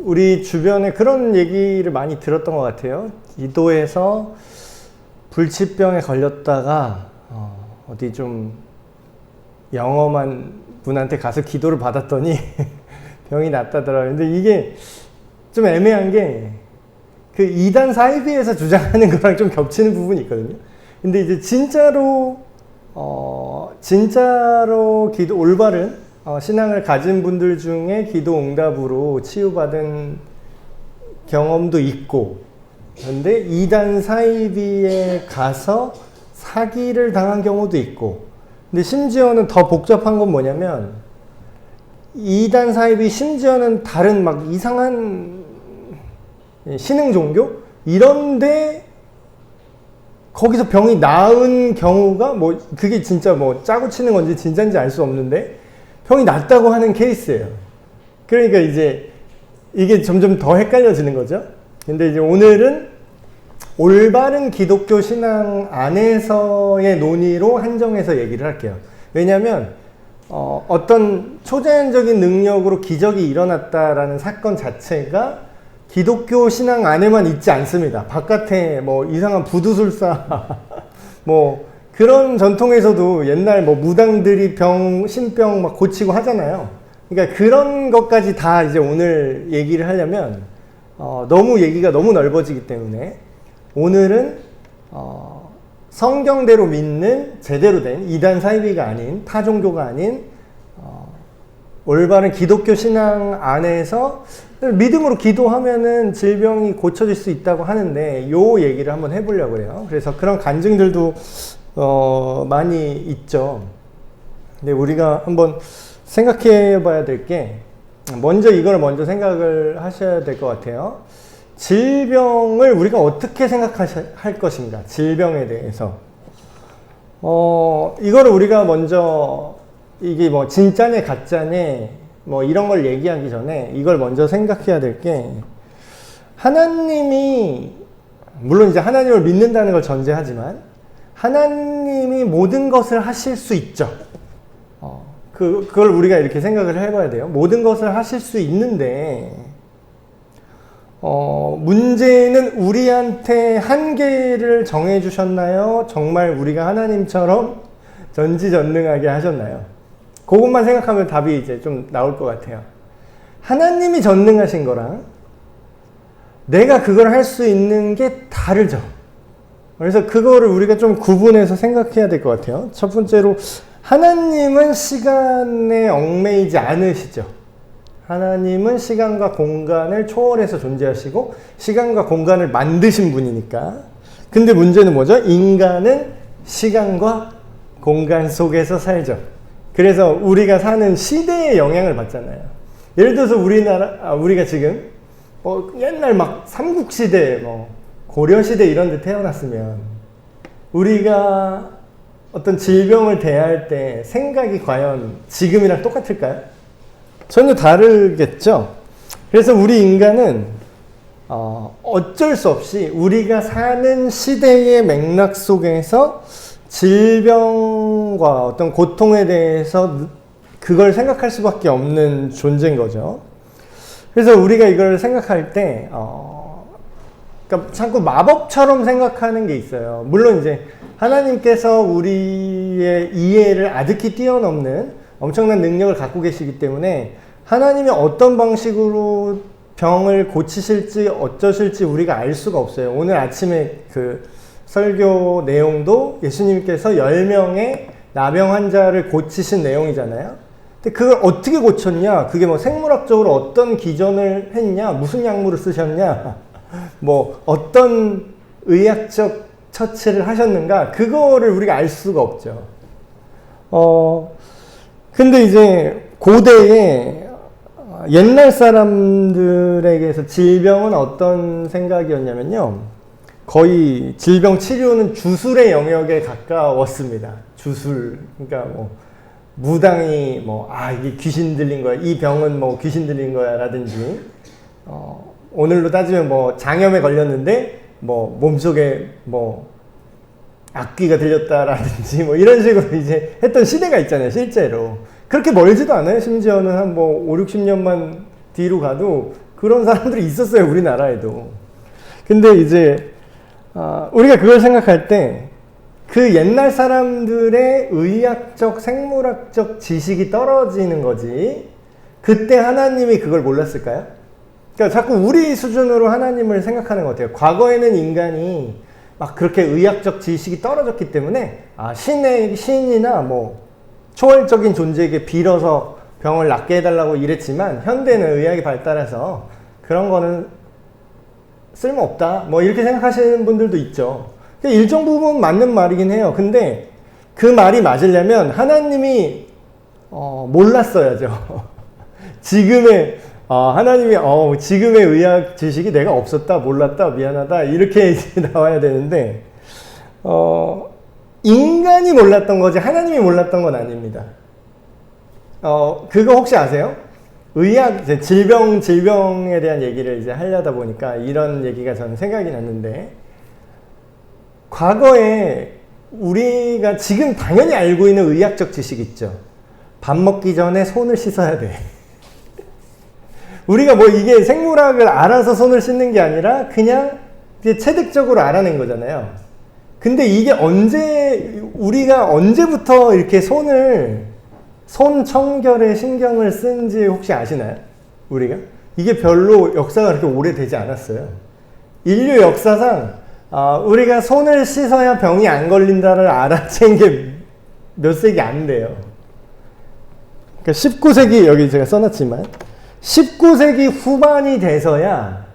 우리 주변에 그런 얘기를 많이 들었던 것 같아요. 기도해서 불치병에 걸렸다가 어디 좀 영험한 분한테 가서 기도를 받았더니 병이 낫다더라고요. 근데 이게 좀 애매한 게 그 이단 사이비에서 주장하는 거랑 좀 겹치는 부분이 있거든요. 근데 이제 진짜로 올바른 신앙을 가진 분들 중에 기도 응답으로 치유받은 경험도 있고, 그런데 이단 사이비에 가서 사기를 당한 경우도 있고, 근데 심지어는 더 복잡한 건 뭐냐면 이단 사이비 심지어는 다른 막 이상한 신흥 종교 이런데 거기서 병이 나은 경우가 뭐 그게 진짜 뭐 짜고 치는 건지 진짜인지 알 수 없는데 병이 낫다고 하는 케이스예요. 그러니까 이제 이게 점점 더 헷갈려지는 거죠. 근데 이제 오늘은 올바른 기독교 신앙 안에서의 논의로 한정해서 얘기를 할게요. 왜냐하면 어떤 초자연적인 능력으로 기적이 일어났다라는 사건 자체가 기독교 신앙 안에만 있지 않습니다. 바깥에 뭐 이상한 부두술사 뭐 그런 전통에서도 옛날 뭐 무당들이 신병 막 고치고 하잖아요. 그러니까 그런 것까지 다 이제 오늘 얘기를 하려면 너무 얘기가 너무 넓어지기 때문에 오늘은 성경대로 믿는 제대로 된 이단 사이비가 아닌 타종교가 아닌 올바른 기독교 신앙 안에서 믿음으로 기도하면은 질병이 고쳐질 수 있다고 하는데 요 얘기를 한번 해보려고 해요. 그래서 그런 간증들도 많이 있죠. 근데 우리가 한번 생각해 봐야 될 게 먼저 이걸 먼저 생각을 하셔야 될 것 같아요. 질병을 우리가 어떻게 생각할 것인가, 질병에 대해서. 이거를 우리가 먼저 이게 뭐 진짜네 가짜네 뭐 이런 걸 얘기하기 전에 이걸 먼저 생각해야 될 게, 하나님이 물론 이제 하나님을 믿는다는 걸 전제하지만 하나님이 모든 것을 하실 수 있죠. 그걸 우리가 이렇게 생각을 해봐야 돼요. 모든 것을 하실 수 있는데 문제는 우리한테 한계를 정해주셨나요? 정말 우리가 하나님처럼 전지전능하게 하셨나요? 그것만 생각하면 답이 이제 좀 나올 것 같아요. 하나님이 전능하신 거랑 내가 그걸 할 수 있는 게 다르죠. 그래서 그거를 우리가 좀 구분해서 생각해야 될 것 같아요. 첫 번째로, 하나님은 시간에 얽매이지 않으시죠. 하나님은 시간과 공간을 초월해서 존재하시고 시간과 공간을 만드신 분이니까. 근데 문제는 뭐죠? 인간은 시간과 공간 속에서 살죠. 그래서 우리가 사는 시대에 영향을 받잖아요. 예를 들어서 우리가 지금 옛날 막 삼국시대, 뭐 고려시대 이런 데 태어났으면 우리가 어떤 질병을 대할 때 생각이 과연 지금이랑 똑같을까요? 전혀 다르겠죠. 그래서 우리 인간은 어쩔 수 없이 우리가 사는 시대의 맥락 속에서 질병과 어떤 고통에 대해서 그걸 생각할 수밖에 없는 존재인 거죠. 그래서 우리가 이걸 생각할 때 그러니까 자꾸 마법처럼 생각하는 게 있어요. 물론 이제 하나님께서 우리의 이해를 아득히 뛰어넘는 엄청난 능력을 갖고 계시기 때문에 하나님이 어떤 방식으로 병을 고치실지 어쩌실지 우리가 알 수가 없어요. 오늘 아침에 그 설교 내용도 예수님께서 10명의 나병 환자를 고치신 내용이잖아요. 근데 그걸 어떻게 고쳤냐? 그게 뭐 생물학적으로 어떤 기전을 했냐? 무슨 약물을 쓰셨냐? 뭐 어떤 의학적 처치를 하셨는가? 그거를 우리가 알 수가 없죠. 근데 이제 고대에 옛날 사람들에게서 질병은 어떤 생각이었냐면요. 거의 질병 치료는 주술의 영역에 가까웠습니다. 주술. 그러니까 뭐 무당이 이게 귀신 들린 거야. 이 병은 뭐 귀신 들린 거야. 라든지, 오늘로 따지면 뭐 장염에 걸렸는데 뭐 몸속에 뭐 악귀가 들렸다라든지 뭐 이런 식으로 이제 했던 시대가 있잖아요. 실제로. 그렇게 멀지도 않아요. 심지어는 한 뭐 5, 60년만 뒤로 가도 그런 사람들이 있었어요, 우리나라에도. 근데 이제 우리가 그걸 생각할 때 그 옛날 사람들의 의학적, 생물학적 지식이 떨어지는 거지, 그때 하나님이 그걸 몰랐을까요? 그러니까 자꾸 우리 수준으로 하나님을 생각하는 것 같아요. 과거에는 인간이 막 그렇게 의학적 지식이 떨어졌기 때문에 신이나 뭐 초월적인 존재에게 빌어서 병을 낫게 해달라고 이랬지만, 현대는 의학이 발달해서 그런 거는 쓸모없다 뭐 이렇게 생각하시는 분들도 있죠. 일정 부분 맞는 말이긴 해요. 근데 그 말이 맞으려면 하나님이 몰랐어야죠. 지금의 하나님이 지금의 의학 지식이 내가 없었다, 몰랐다, 미안하다 이렇게 이제 나와야 되는데 인간이 몰랐던 거지 하나님이 몰랐던 건 아닙니다. 그거 혹시 아세요? 의학, 이제 질병에 대한 얘기를 이제 하려다 보니까 이런 얘기가 저는 생각이 났는데, 과거에 우리가 지금 당연히 알고 있는 의학적 지식 있죠. 밥 먹기 전에 손을 씻어야 돼. 우리가 뭐 이게 생물학을 알아서 손을 씻는 게 아니라 그냥 체득적으로 알아낸 거잖아요. 근데 이게 우리가 언제부터 이렇게 손 청결에 신경을 쓴지 혹시 아시나요? 우리가? 이게 별로 역사가 그렇게 오래되지 않았어요. 인류 역사상 우리가 손을 씻어야 병이 안 걸린다를 알아챈 게 몇 세기 안 돼요. 그러니까 19세기, 여기 제가 써놨지만 19세기 후반이 돼서야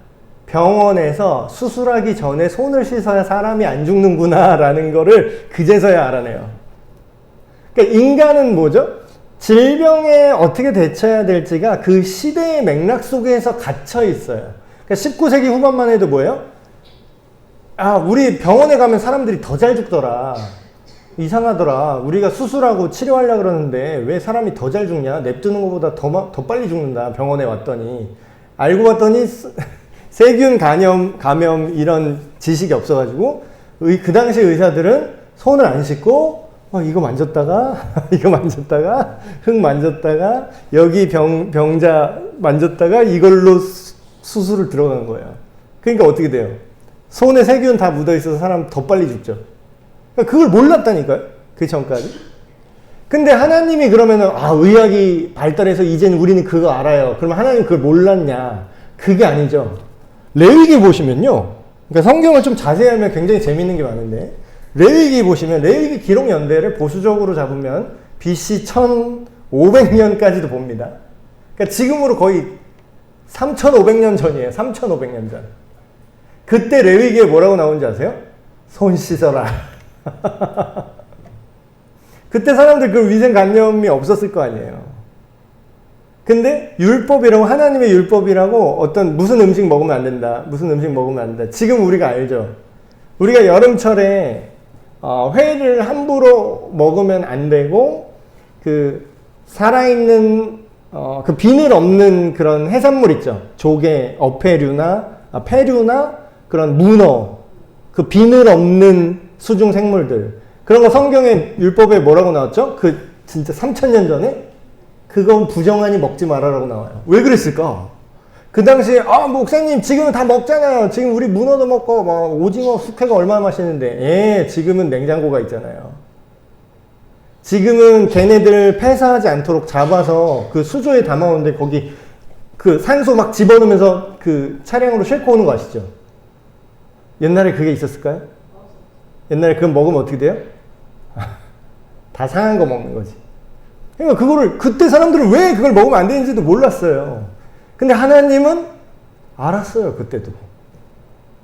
병원에서 수술하기 전에 손을 씻어야 사람이 안 죽는구나 라는 거를 그제서야 알아내요. 그러니까 인간은 뭐죠? 질병에 어떻게 대처해야 될지가 그 시대의 맥락 속에서 갇혀 있어요. 그러니까 19세기 후반만 해도 뭐예요? 우리 병원에 가면 사람들이 더 잘 죽더라. 이상하더라. 우리가 수술하고 치료하려고 그러는데 왜 사람이 더 잘 죽냐? 냅두는 것보다 더 빨리 죽는다. 병원에 왔더니. 알고 봤더니 세균 감염 이런 지식이 없어가지고 그 당시 의사들은 손을 안 씻고 이거 만졌다가 이거 만졌다가 흙 만졌다가 여기 병자 만졌다가 이걸로 수술을 들어간 거예요. 그러니까 어떻게 돼요? 손에 세균 다 묻어있어서 사람 더 빨리 죽죠. 그러니까 그걸 몰랐다니까요. 그 전까지. 근데 하나님이 그러면은 의학이 발달해서 이제는 우리는 그거 알아요. 그러면 하나님 그걸 몰랐냐? 그게 아니죠. 레위기 보시면요. 그러니까 성경을 좀 자세히 하면 굉장히 재밌는 게 많은데, 레위기 보시면 레위기 기록 연대를 보수적으로 잡으면 BC 1500년까지도 봅니다. 그러니까 지금으로 거의 3500년 전이에요. 3500년 전. 그때 레위기에 뭐라고 나오는지 아세요? 손 씻어라. 그때 사람들 그 위생관념이 없었을 거 아니에요. 근데 율법이라고, 하나님의 율법이라고 무슨 음식 먹으면 안 된다. 무슨 음식 먹으면 안 된다. 지금 우리가 알죠. 우리가 여름철에 회를 함부로 먹으면 안 되고, 살아있는 그 비늘 없는 그런 해산물 있죠. 조개, 어패류나 폐류나 그런 문어, 그 비늘 없는 수중 생물들, 그런 거 성경의 율법에 뭐라고 나왔죠? 진짜 3000년 전에 그건 부정하니 먹지 말아라고 나와요. 왜 그랬을까? 그 당시에 목사님 지금은 다 먹잖아요. 지금 우리 문어도 먹고 오징어 숙회가 얼마나 맛있는데. 지금은 냉장고가 있잖아요. 지금은 걔네들 폐사하지 않도록 잡아서 그 수조에 담아오는데 거기 그 산소 막 집어넣으면서 그 차량으로 싣고 오는 거 아시죠? 옛날에 그게 있었을까요? 옛날에 그거 먹으면 어떻게 돼요? 다 상한 거 먹는 거지. 그러니까 그때 사람들은 왜 그걸 먹으면 안 되는지도 몰랐어요. 근데 하나님은 알았어요, 그때도.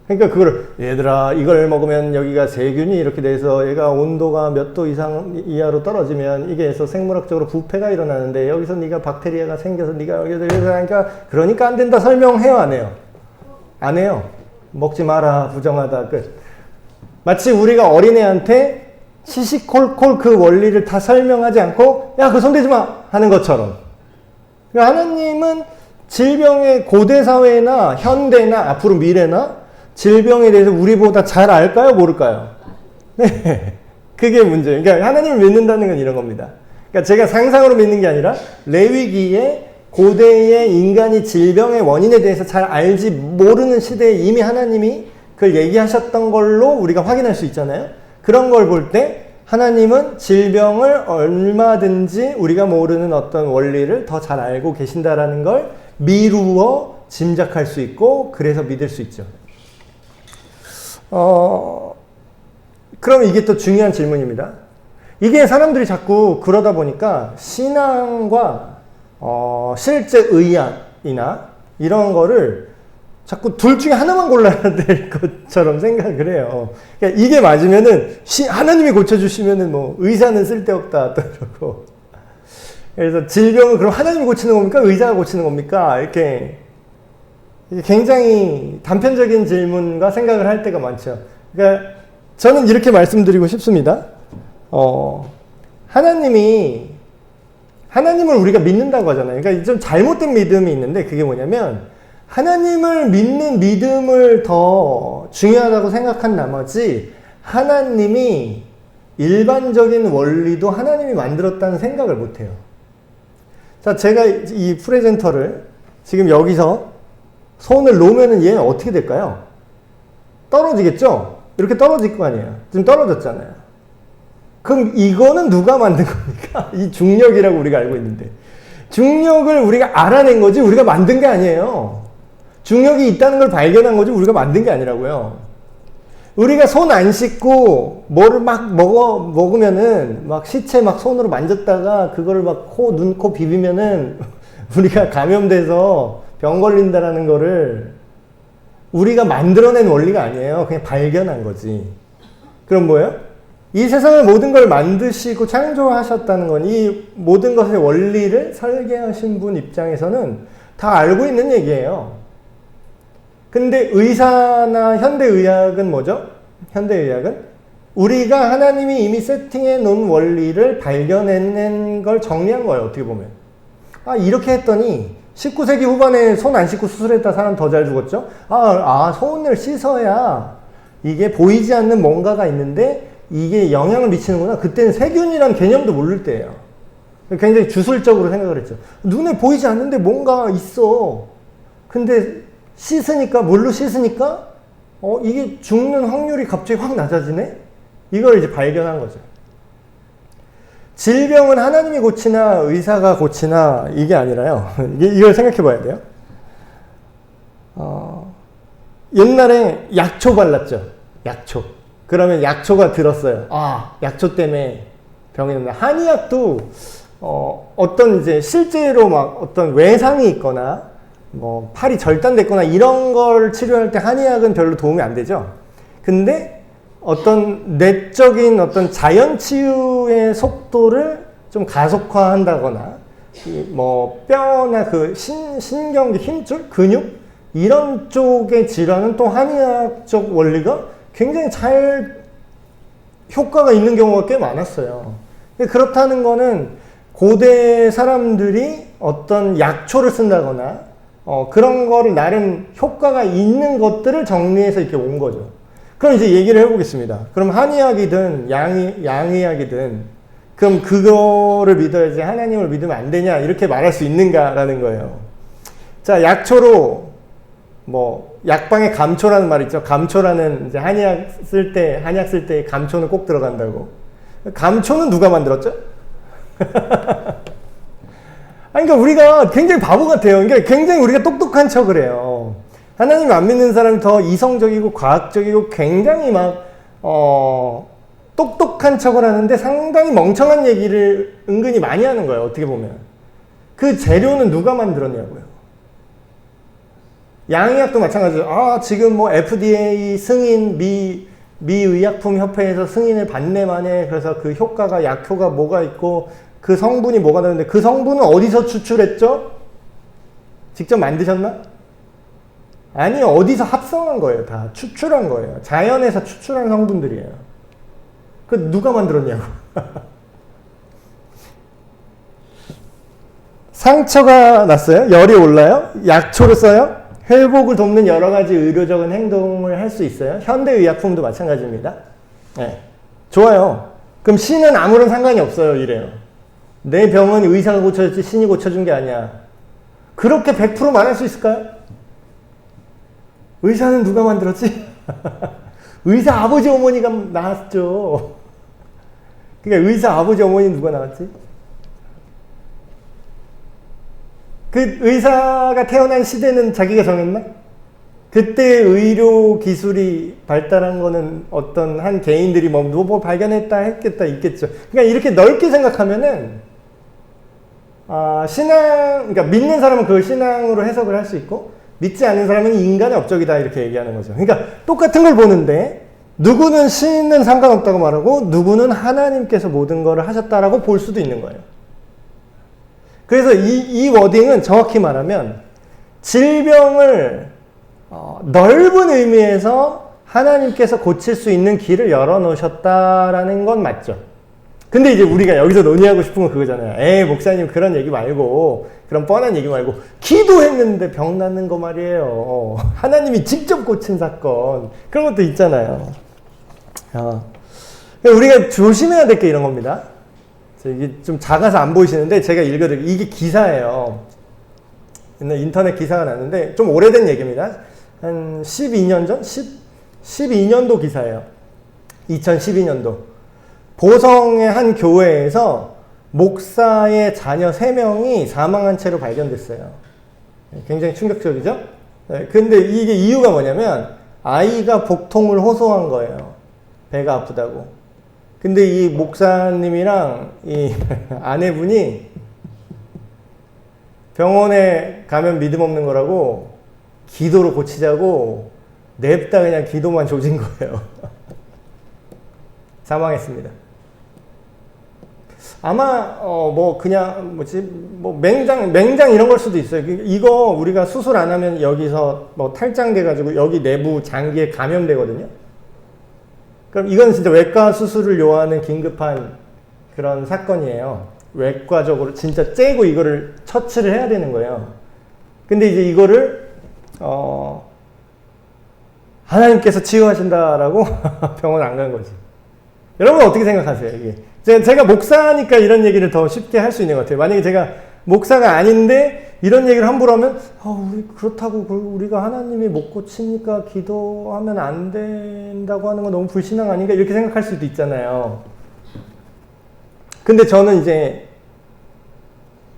그러니까 얘들아, 이걸 먹으면 여기가 세균이 이렇게 돼서 얘가 온도가 몇 도 이하로 떨어지면 이게 해서 생물학적으로 부패가 일어나는데 여기서 네가 박테리아가 생겨서 네가 여기서 하니까 그러니까 안 된다 설명해요, 안 해요? 안 해요. 먹지 마라, 부정하다, 끝. 마치 우리가 어린애한테 시시콜콜 그 원리를 다 설명하지 않고 야, 그거 손대지 마! 하는 것처럼. 그러니까 하나님은 질병의 고대 사회나 현대나 앞으로 미래나 질병에 대해서 우리보다 잘 알까요? 모를까요? 네. 그게 문제예요. 그러니까 하나님을 믿는다는 건 이런 겁니다. 그러니까 제가 상상으로 믿는 게 아니라 레위기에 고대의 인간이 질병의 원인에 대해서 잘 알지 모르는 시대에 이미 하나님이 그걸 얘기하셨던 걸로 우리가 확인할 수 있잖아요. 그런 걸 볼 때 하나님은 질병을 얼마든지 우리가 모르는 어떤 원리를 더 잘 알고 계신다라는 걸 미루어 짐작할 수 있고 그래서 믿을 수 있죠. 그럼 이게 또 중요한 질문입니다. 이게 사람들이 자꾸 그러다 보니까 신앙과 실제 의학이나 이런 거를 자꾸 둘 중에 하나만 골라야 될 것처럼 생각을 해요. 그러니까 이게 맞으면은 하나님이 고쳐주시면은 뭐 의사는 쓸데없다 또 이러고. 그래서 질병은 그럼 하나님이 고치는 겁니까? 의사가 고치는 겁니까? 이렇게 굉장히 단편적인 질문과 생각을 할 때가 많죠. 그러니까 저는 이렇게 말씀드리고 싶습니다. 하나님을 우리가 믿는다고 하잖아요. 그러니까 좀 잘못된 믿음이 있는데 그게 뭐냐면 하나님을 믿는 믿음을 더 중요하다고 생각한 나머지 하나님이 일반적인 원리도 하나님이 만들었다는 생각을 못해요. 자, 제가 이 프레젠터를 지금 여기서 손을 놓으면은 얘는 어떻게 될까요? 떨어지겠죠? 이렇게 떨어질 거 아니에요. 지금 떨어졌잖아요. 그럼 이거는 누가 만든 겁니까? 이 중력이라고 우리가 알고 있는데. 중력을 우리가 알아낸 거지 우리가 만든 게 아니에요. 중력이 있다는 걸 발견한 거지 우리가 만든 게 아니라고요. 우리가 손 안 씻고 뭐를 막 먹으면은 막 시체 막 손으로 만졌다가 그거를 막 눈, 코 비비면은 우리가 감염돼서 병 걸린다라는 거를 우리가 만들어낸 원리가 아니에요. 그냥 발견한 거지. 그럼 뭐예요? 이 세상의 모든 걸 만드시고 창조하셨다는 건 이 모든 것의 원리를 설계하신 분 입장에서는 다 알고 있는 얘기예요. 근데 의사나 현대의학은 뭐죠? 현대의학은 우리가 하나님이 이미 세팅해 놓은 원리를 발견해낸 걸 정리한 거예요. 어떻게 보면. 이렇게 했더니 19세기 후반에 손 안 씻고 수술했다 사람 더 잘 죽었죠? 손을 씻어야 이게 보이지 않는 뭔가가 있는데 이게 영향을 미치는구나. 그때는 세균이라는 개념도 모를 때예요. 굉장히 주술적으로 생각을 했죠. 눈에 보이지 않는데 뭔가 있어. 근데 씻으니까, 물로 씻으니까 이게 죽는 확률이 갑자기 확 낮아지네? 이걸 이제 발견한 거죠. 질병은 하나님이 고치나 의사가 고치나 이게 아니라요. 이걸 생각해 봐야 돼요. 옛날에 약초 발랐죠. 약초. 그러면 약초가 들었어요. 약초 때문에 병이 났나. 한의학도 어떤 이제 실제로 막 어떤 외상이 있거나 뭐 팔이 절단됐거나 이런 걸 치료할 때 한의학은 별로 도움이 안 되죠. 근데 어떤 내적인 어떤 자연 치유의 속도를 좀 가속화한다거나 뭐 뼈나 그 신경계 힘줄 근육 이런 쪽의 질환은 또 한의학적 원리가 굉장히 잘 효과가 있는 경우가 꽤 많았어요. 그렇다는 거는 고대 사람들이 어떤 약초를 쓴다거나 그런 거를 나름 효과가 있는 것들을 정리해서 이렇게 온 거죠. 그럼 이제 얘기를 해보겠습니다. 그럼 한의학이든 양의학이든 그럼 그거를 믿어야지 하나님을 믿으면 안 되냐 이렇게 말할 수 있는가라는 거예요. 자, 약초로 뭐 약방에 감초라는 말 있죠. 감초라는 이제 한의학 쓸 때 감초는 꼭 들어간다고. 감초는 누가 만들었죠? 그러니까 우리가 굉장히 바보 같아요. 그러니까 굉장히 우리가 똑똑한 척을 해요. 하나님 안 믿는 사람이 더 이성적이고 과학적이고 굉장히 막 똑똑한 척을 하는데 상당히 멍청한 얘기를 은근히 많이 하는 거예요. 어떻게 보면. 그 재료는 누가 만들었냐고요. 양의학도 마찬가지죠. 지금 뭐 FDA 승인 미 의약품협회에서 승인을 받네 마네. 그래서 그 효과가 약효가 뭐가 있고 그 성분이 뭐가 되는데 그 성분은 어디서 추출했죠? 직접 만드셨나? 아니요. 어디서 합성한 거예요. 다 추출한 거예요. 자연에서 추출한 성분들이에요. 그 누가 만들었냐고. 상처가 났어요? 열이 올라요? 약초를 써요? 회복을 돕는 여러 가지 의료적인 행동을 할 수 있어요. 현대의약품도 마찬가지입니다. 네. 좋아요. 그럼 신은 아무런 상관이 없어요. 이래요. 내 병은 의사가 고쳐줬지 신이 고쳐준 게 아니야. 그렇게 100% 말할 수 있을까요? 의사는 누가 만들었지? 의사 아버지 어머니가 나왔죠. 그러니까 의사 아버지 어머니 누가 나왔지? 그 의사가 태어난 시대는 자기가 정했나? 그때 의료 기술이 발달한 거는 어떤 한 개인들이 뭐 발견했다 했겠다 있겠죠. 그러니까 이렇게 넓게 생각하면은 신앙, 그러니까 믿는 사람은 그걸 신앙으로 해석을 할 수 있고 믿지 않는 사람은 인간의 업적이다 이렇게 얘기하는 거죠. 그러니까 똑같은 걸 보는데 누구는 신은 상관없다고 말하고 누구는 하나님께서 모든 걸 하셨다라고 볼 수도 있는 거예요. 그래서 이 워딩은 정확히 말하면 질병을 넓은 의미에서 하나님께서 고칠 수 있는 길을 열어놓으셨다라는 건 맞죠. 근데 이제 우리가 여기서 논의하고 싶은 건 그거잖아요. 에이, 목사님 그런 얘기 말고, 그런 뻔한 얘기 말고, 기도했는데 병 낫는 거 말이에요. 하나님이 직접 고친 사건. 그런 것도 있잖아요. 우리가 조심해야 될 게 이런 겁니다. 이게 좀 작아서 안 보이시는데 제가 읽어드릴게요. 이게 기사예요. 옛날 인터넷 기사가 났는데 좀 오래된 얘기입니다. 한 12년 전? 12년도 기사예요. 2012년도. 보성의 한 교회에서 목사의 자녀 3명이 사망한 채로 발견됐어요. 굉장히 충격적이죠? 근데 이게 이유가 뭐냐면 아이가 복통을 호소한 거예요. 배가 아프다고. 근데 이 목사님이랑 이 아내분이 병원에 가면 믿음 없는 거라고 기도로 고치자고 냅다 그냥 기도만 조진 거예요. 사망했습니다. 아마 뭐 그냥 뭐 맹장 이런 걸 수도 있어요. 이거 우리가 수술 안 하면 여기서 뭐 탈장돼 가지고 여기 내부 장기에 감염되거든요. 그럼 이건 진짜 외과 수술을 요하는 긴급한 그런 사건이에요. 외과적으로 진짜 째고 이거를 처치를 해야 되는 거예요. 근데 이제 이거를 하나님께서 치유하신다라고 병원 안 간 거지. 여러분 어떻게 생각하세요? 이게 제가 목사니까 이런 얘기를 더 쉽게 할 수 있는 것 같아요. 만약에 제가 목사가 아닌데 이런 얘기를 함부로 하면 그렇다고 우리가 하나님이 못 고치니까 기도하면 안 된다고 하는 건 너무 불신앙 아닌가 이렇게 생각할 수도 있잖아요. 근데 저는 이제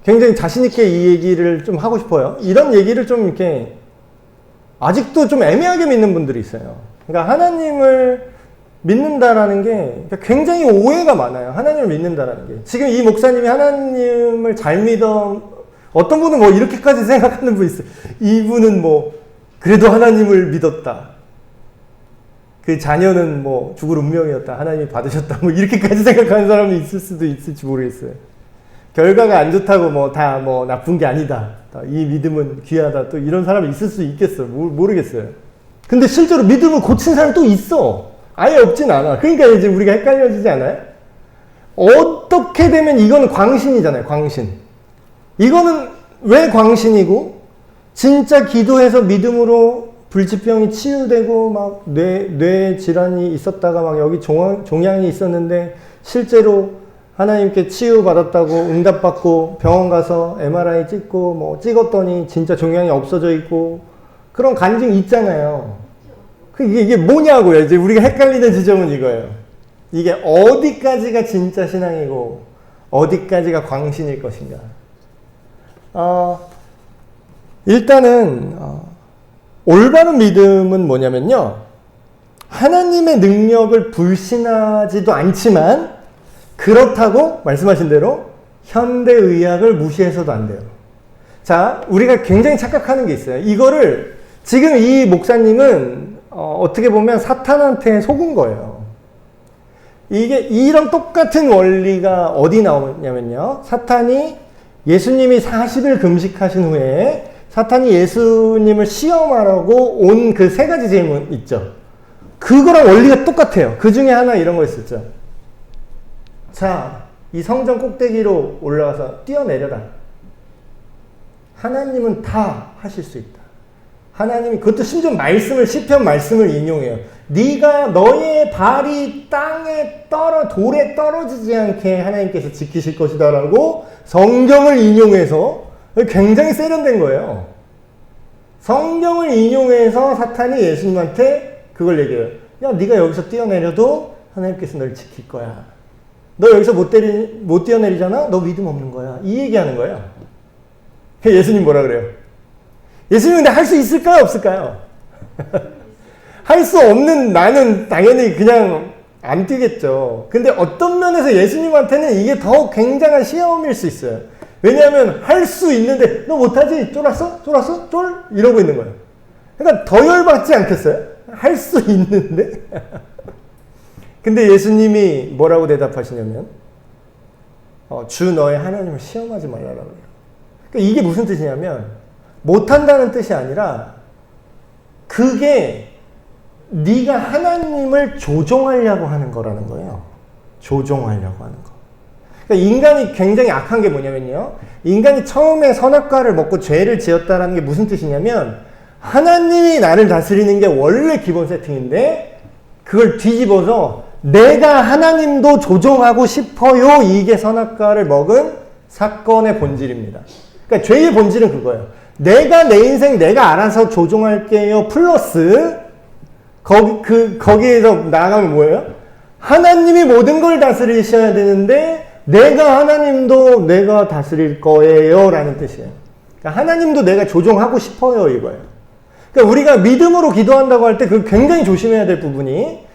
굉장히 자신 있게 이 얘기를 좀 하고 싶어요. 이런 얘기를 좀 이렇게 아직도 좀 애매하게 믿는 분들이 있어요. 그러니까 하나님을 믿는다라는 게 굉장히 오해가 많아요. 하나님을 믿는다라는 게. 지금 이 목사님이 하나님을 잘 믿어, 어떤 분은 뭐 이렇게까지 생각하는 분 있어요. 이분은 뭐 그래도 하나님을 믿었다. 그 자녀는 뭐 죽을 운명이었다. 하나님이 받으셨다. 뭐 이렇게까지 생각하는 사람이 있을 수도 있을지 모르겠어요. 결과가 안 좋다고 뭐 다 뭐 나쁜 게 아니다. 이 믿음은 귀하다. 또 이런 사람이 있을 수 있겠어요. 모르겠어요. 근데 실제로 믿음을 고친 사람이 또 있어. 아예 없진 않아. 그러니까 이제 우리가 헷갈려지지 않아요? 어떻게 되면 이거는 광신이잖아요. 광신. 이거는 왜 광신이고 진짜 기도해서 믿음으로 불치병이 치유되고 막 뇌 질환이 있었다가 막 여기 종양이 있었는데 실제로 하나님께 치유받았다고 응답받고 병원 가서 MRI 찍고 뭐 찍었더니 진짜 종양이 없어져 있고 그런 간증이 있잖아요. 이게 뭐냐고요. 이제 우리가 헷갈리는 지점은 이거예요. 이게 어디까지가 진짜 신앙이고 어디까지가 광신일 것인가. 일단은 올바른 믿음은 뭐냐면요. 하나님의 능력을 불신하지도 않지만 그렇다고 말씀하신 대로 현대의학을 무시해서도 안 돼요. 자, 우리가 굉장히 착각하는 게 있어요. 이거를 지금 이 목사님은 어떻게 보면 사탄한테 속은 거예요. 이게 이런 똑같은 원리가 어디 나오냐면요. 사탄이 예수님이 40일 금식하신 후에 사탄이 예수님을 시험하라고 온 그 3가지 질문 있죠. 그거랑 원리가 똑같아요. 그 중에 하나 이런 거 있었죠. 자, 이 성전 꼭대기로 올라가서 뛰어내려라. 하나님은 다 하실 수 있다. 하나님이 그것도 심지어 시편 말씀을 인용해요. 네가 너의 발이 돌에 떨어지지 않게 하나님께서 지키실 것이다라고 성경을 인용해서 굉장히 세련된 거예요. 성경을 인용해서 사탄이 예수님한테 그걸 얘기해요. 야, 네가 여기서 뛰어내려도 하나님께서 널 지킬 거야. 너 여기서 못 뛰어내리잖아? 너 믿음 없는 거야. 이 얘기하는 거예요. 예수님 뭐라 그래요? 예수님 근데 할 수 있을까요? 없을까요? 할 수 없는 나는 당연히 그냥 안 뛰겠죠. 근데 어떤 면에서 예수님한테는 이게 더 굉장한 시험일 수 있어요. 왜냐하면 할 수 있는데 너 못하지? 쫄았어? 쫄았어? 쫄? 이러고 있는 거예요. 그러니까 더 열받지 않겠어요? 할 수 있는데? 근데 예수님이 뭐라고 대답하시냐면 주 너의 하나님을 시험하지 말라라고 해요. 그러니까 이게 무슨 뜻이냐면 못한다는 뜻이 아니라 그게 네가 하나님을 조종하려고 하는 거라는 거예요. 조종하려고 하는 거. 그러니까 인간이 굉장히 악한 게 뭐냐면요. 인간이 처음에 선악과를 먹고 죄를 지었다는 게 무슨 뜻이냐면 하나님이 나를 다스리는 게 원래 기본 세팅인데 그걸 뒤집어서 내가 하나님도 조종하고 싶어요. 이게 선악과를 먹은 사건의 본질입니다. 그러니까 죄의 본질은 그거예요. 내가 내 인생 내가 알아서 조종할게요. 플러스 거기에서 나아가면 뭐예요? 하나님이 모든 걸 다스리셔야 되는데 내가 하나님도 내가 다스릴 거예요 라는 뜻이에요. 그러니까 하나님도 내가 조종하고 싶어요 이거예요. 그러니까 우리가 믿음으로 기도한다고 할 때 그 굉장히 조심해야 될 부분이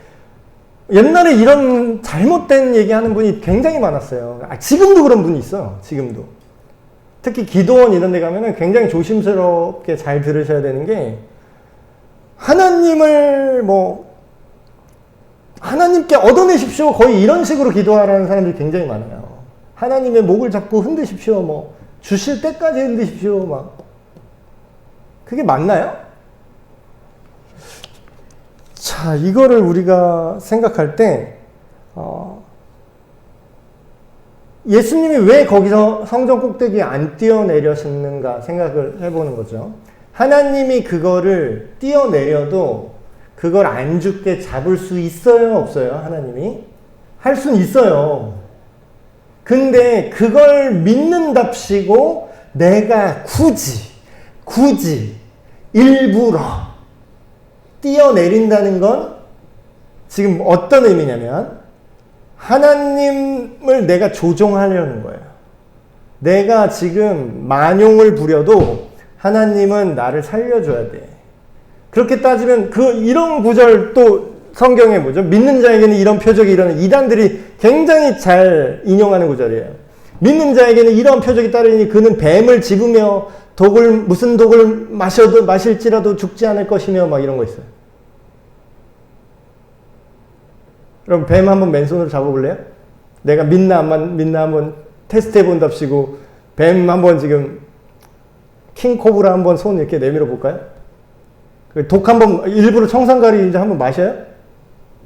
옛날에 이런 잘못된 얘기하는 분이 굉장히 많았어요. 지금도 그런 분이 있어요. 지금도. 특히 기도원 이런 데 가면은 굉장히 조심스럽게 잘 들으셔야 되는 게 하나님을 하나님께 얻어내십시오. 거의 이런 식으로 기도하라는 사람들이 굉장히 많아요. 하나님의 목을 잡고 흔드십시오. 주실 때까지 흔드십시오. 그게 맞나요? 자, 이거를 우리가 생각할 때, 예수님이 왜 거기서 성전 꼭대기에 안 뛰어내려셨는가 생각을 해보는 거죠. 하나님이 그거를 뛰어내려도 그걸 안 죽게 잡을 수 있어요? 없어요? 하나님이? 할 수는 있어요. 근데 그걸 믿는답시고 내가 굳이 일부러 뛰어내린다는 건 지금 어떤 의미냐면 하나님을 내가 조종하려는 거예요. 내가 지금 만용을 부려도 하나님은 나를 살려줘야 돼. 그렇게 따지면 이런 구절 또 성경에 뭐죠? 믿는 자에게는 이런 표적이 일어나는 이단들이 굉장히 잘 인용하는 구절이에요. 믿는 자에게는 이런 표적이 따르니 그는 뱀을 집으며 무슨 독을 마실지라도 죽지 않을 것이며 이런 거 있어요. 그럼 뱀 한번 맨손으로 잡아볼래요? 내가 믿나 한번 테스트 해본답시고 뱀 한번 지금 킹코브라 한번 손 이렇게 내밀어 볼까요? 독 한번 일부러 청산가리 이제 한번 마셔요?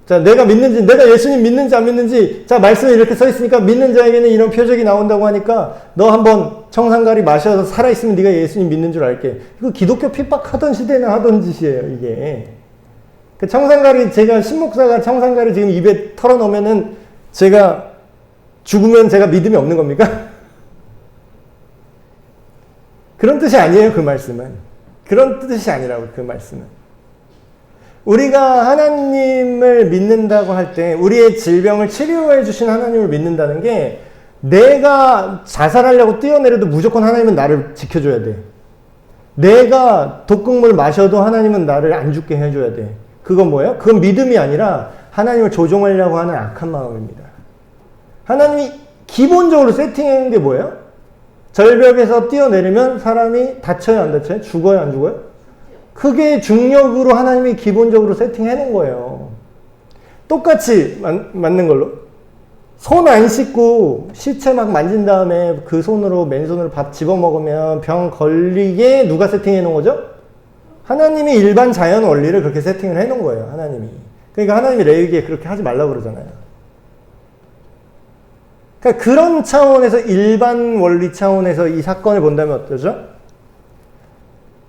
자, 내가 예수님 믿는지 안 믿는지, 자, 말씀에 이렇게 써 있으니까 믿는 자에게는 이런 표적이 나온다고 하니까 너 한번 청산가리 마셔서 살아있으면 네가 예수님 믿는 줄 알게. 이거 기독교 핍박하던 시대나 하던 짓이에요, 이게. 그 청산가리, 제가 신목사가 청산가리 지금 입에 털어놓으면은 제가 죽으면 제가 믿음이 없는 겁니까? 그런 뜻이 아니에요, 그 말씀은. 그런 뜻이 아니라고, 그 말씀은. 우리가 하나님을 믿는다고 할 때 우리의 질병을 치료해 주신 하나님을 믿는다는 게 내가 자살하려고 뛰어내려도 무조건 하나님은 나를 지켜줘야 돼. 내가 독극물을 마셔도 하나님은 나를 안 죽게 해줘야 돼. 그건 뭐예요? 그건 믿음이 아니라 하나님을 조종하려고 하는 악한 마음입니다. 하나님이 기본적으로 세팅한 게 뭐예요? 절벽에서 뛰어내리면 사람이 다쳐요, 안 다쳐요? 죽어요, 안 죽어요? 그게 중력으로 하나님이 기본적으로 세팅해 놓은 거예요. 똑같이 맞는 걸로. 손 안 씻고 시체 막 만진 다음에 그 손으로 맨손으로 밥 집어 먹으면 병 걸리게 누가 세팅해 놓은 거죠? 하나님이 일반 자연 원리를 그렇게 세팅을 해 놓은 거예요, 하나님이. 그러니까 하나님이 레위기에 그렇게 하지 말라고 그러잖아요. 그러니까 그런 차원에서 일반 원리 차원에서 이 사건을 본다면 어떠죠?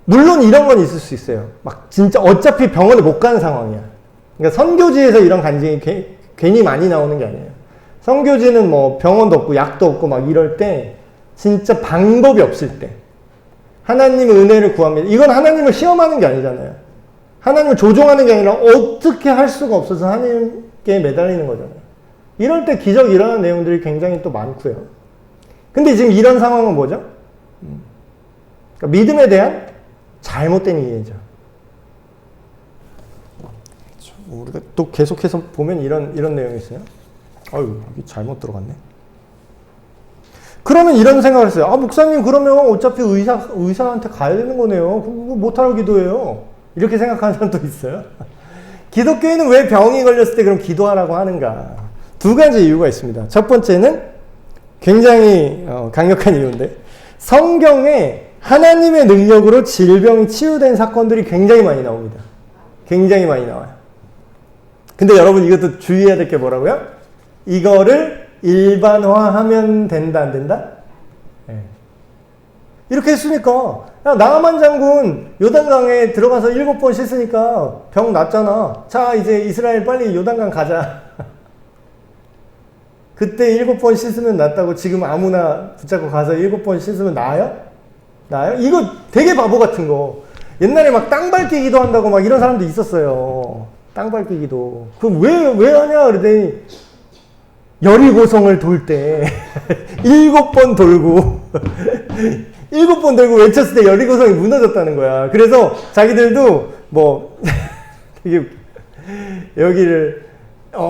물론 이런 건 있을 수 있어요. 막 진짜 어차피 병원에 못 가는 상황이야. 그러니까 선교지에서 이런 간증이 괜히 많이 나오는 게 아니에요. 선교지는 병원도 없고 약도 없고 막 이럴 때 진짜 방법이 없을 때 하나님의 은혜를 구합니다. 이건 하나님을 시험하는 게 아니잖아요. 하나님을 조종하는 게 아니라 어떻게 할 수가 없어서 하나님께 매달리는 거잖아요. 이럴 때 기적이 일어나는 내용들이 굉장히 또 많고요. 근데 지금 이런 상황은 뭐죠? 그러니까 믿음에 대한 잘못된 이해죠. 우리가 또 계속해서 보면 이런 내용이 있어요. 아유, 여기 잘못 들어갔네. 그러면 이런 생각을 했어요. 아, 목사님, 그러면 어차피 의사한테 가야 되는 거네요. 그거 못하러 기도해요. 이렇게 생각하는 사람도 있어요. 기독교인은 왜 병이 걸렸을 때 그럼 기도하라고 하는가? 두 가지 이유가 있습니다. 첫 번째는 굉장히 강력한 이유인데, 성경에 하나님의 능력으로 질병이 치유된 사건들이 굉장히 많이 나옵니다. 굉장히 많이 나와요. 근데 여러분, 이것도 주의해야 될 게 뭐라고요? 이거를 일반화하면 된다, 안 된다? 네. 이렇게 했으니까, 야, 나아만 장군 요단강에 들어가서 7번 씻으니까 병 낫잖아. 자, 이제 이스라엘 빨리 요단강 가자. 그때 7번 씻으면 낫다고 지금 아무나 붙잡고 가서 7번 씻으면 나아요? 나아요? 이거 되게 바보 같은 거. 옛날에 막 땅 밟기기도 한다고 막 이런 사람도 있었어요. 땅 밟기기도. 그럼 왜 하냐? 그러더니 여리고성을 돌 때 7번 돌고 7번 돌고 외쳤을 때 여리고성이 무너졌다는 거야. 그래서 자기들도 뭐 되게 여기를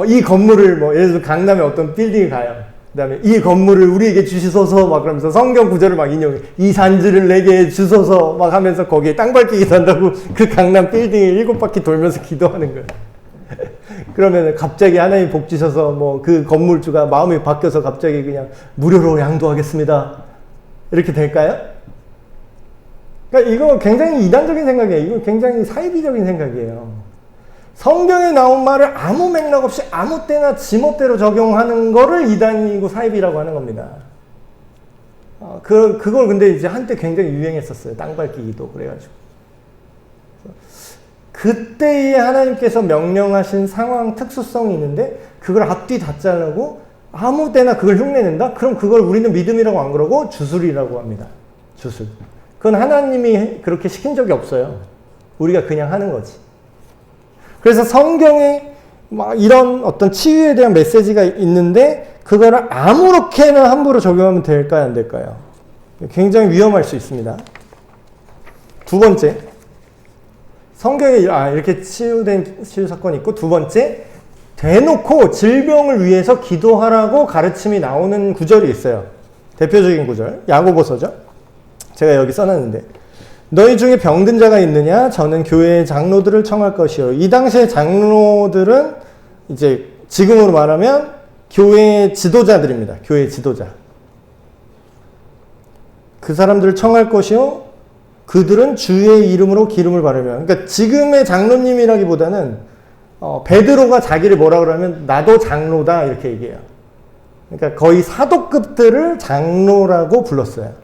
이 건물을 뭐 예를 들어 강남에 어떤 빌딩에 가요. 그 다음에 이 건물을 우리에게 주시소서 막 그러면서 성경 구절을 막 인용해. 이 산지를 내게 주소서 막 하면서 거기에 땅 밟기기도 한다고 그 강남 빌딩을 7바퀴 돌면서 기도하는 거예요. 그러면 갑자기 하나님 복 주셔서 뭐 그 건물주가 마음이 바뀌어서 갑자기 그냥 무료로 양도하겠습니다. 이렇게 될까요? 그러니까 이거 굉장히 이단적인 생각이에요. 이거 굉장히 사이비적인 생각이에요. 성경에 나온 말을 아무 맥락 없이 아무 때나 지멋대로 적용하는 거를 이단이고 사이비라고 하는 겁니다. 그걸 근데 이제 한때 굉장히 유행했었어요. 땅 밟기기도 그래가지고. 그때에 하나님께서 명령하신 상황 특수성이 있는데 그걸 앞뒤 다 자르고 아무 때나 그걸 흉내낸다? 그럼 그걸 우리는 믿음이라고 안 그러고 주술이라고 합니다. 주술. 그건 하나님이 그렇게 시킨 적이 없어요. 우리가 그냥 하는 거지. 그래서 성경에 막 이런 어떤 치유에 대한 메시지가 있는데 그거를 아무렇게나 함부로 적용하면 될까요? 안 될까요? 굉장히 위험할 수 있습니다. 두 번째, 성경에 이렇게 치유된 치유 사건이 있고, 두 번째, 대놓고 질병을 위해서 기도하라고 가르침이 나오는 구절이 있어요. 대표적인 구절, 야고보서죠. 제가 여기 써놨는데, 너희 중에 병든 자가 있느냐? 저는 교회의 장로들을 청할 것이요. 이 당시의 장로들은 이제 지금으로 말하면 교회의 지도자들입니다. 교회의 지도자. 그 사람들을 청할 것이요. 그들은 주의 이름으로 기름을 바르며. 그러니까 지금의 장로님이라기보다는 베드로가 자기를 뭐라 그러면 나도 장로다 이렇게 얘기해요. 그러니까 거의 사도급들을 장로라고 불렀어요.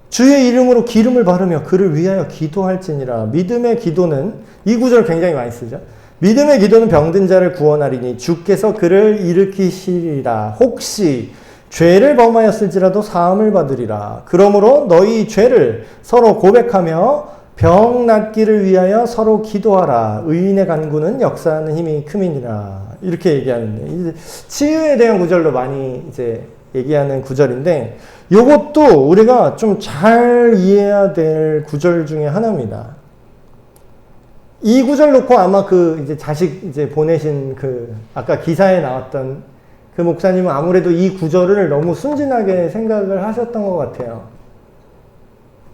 주의 이름으로 기름을 바르며 그를 위하여 기도할지니라. 믿음의 기도는, 이 구절 굉장히 많이 쓰죠. 믿음의 기도는 병든 자를 구원하리니 주께서 그를 일으키시리라. 혹시 죄를 범하였을지라도 사함을 받으리라. 그러므로 너희 죄를 서로 고백하며 병 낫기를 위하여 서로 기도하라. 의인의 간구는 역사하는 힘이 큼이니라. 이렇게 얘기하는데, 치유에 대한 구절로 많이 이제 얘기하는 구절인데, 이것도 우리가 좀 잘 이해해야 될 구절 중에 하나입니다. 이 구절 놓고 아마 이제 자식 이제 보내신 아까 기사에 나왔던 그 목사님은 아무래도 이 구절을 너무 순진하게 생각을 하셨던 것 같아요.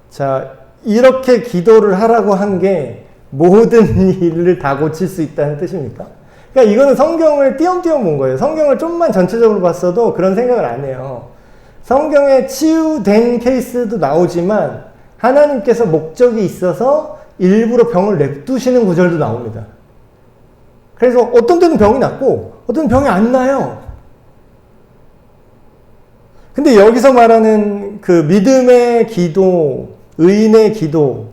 자, 이렇게 기도를 하라고 한 게 모든 일을 다 고칠 수 있다는 뜻입니까? 그러니까 이거는 성경을 띄엄띄엄 본 거예요. 성경을 좀만 전체적으로 봤어도 그런 생각을 안 해요. 성경에 치유된 케이스도 나오지만 하나님께서 목적이 있어서 일부러 병을 냅두시는 구절도 나옵니다. 그래서 어떤 때는 병이 낫고 어떤 때는 병이 안 나요. 근데 여기서 말하는 그 믿음의 기도, 의인의 기도는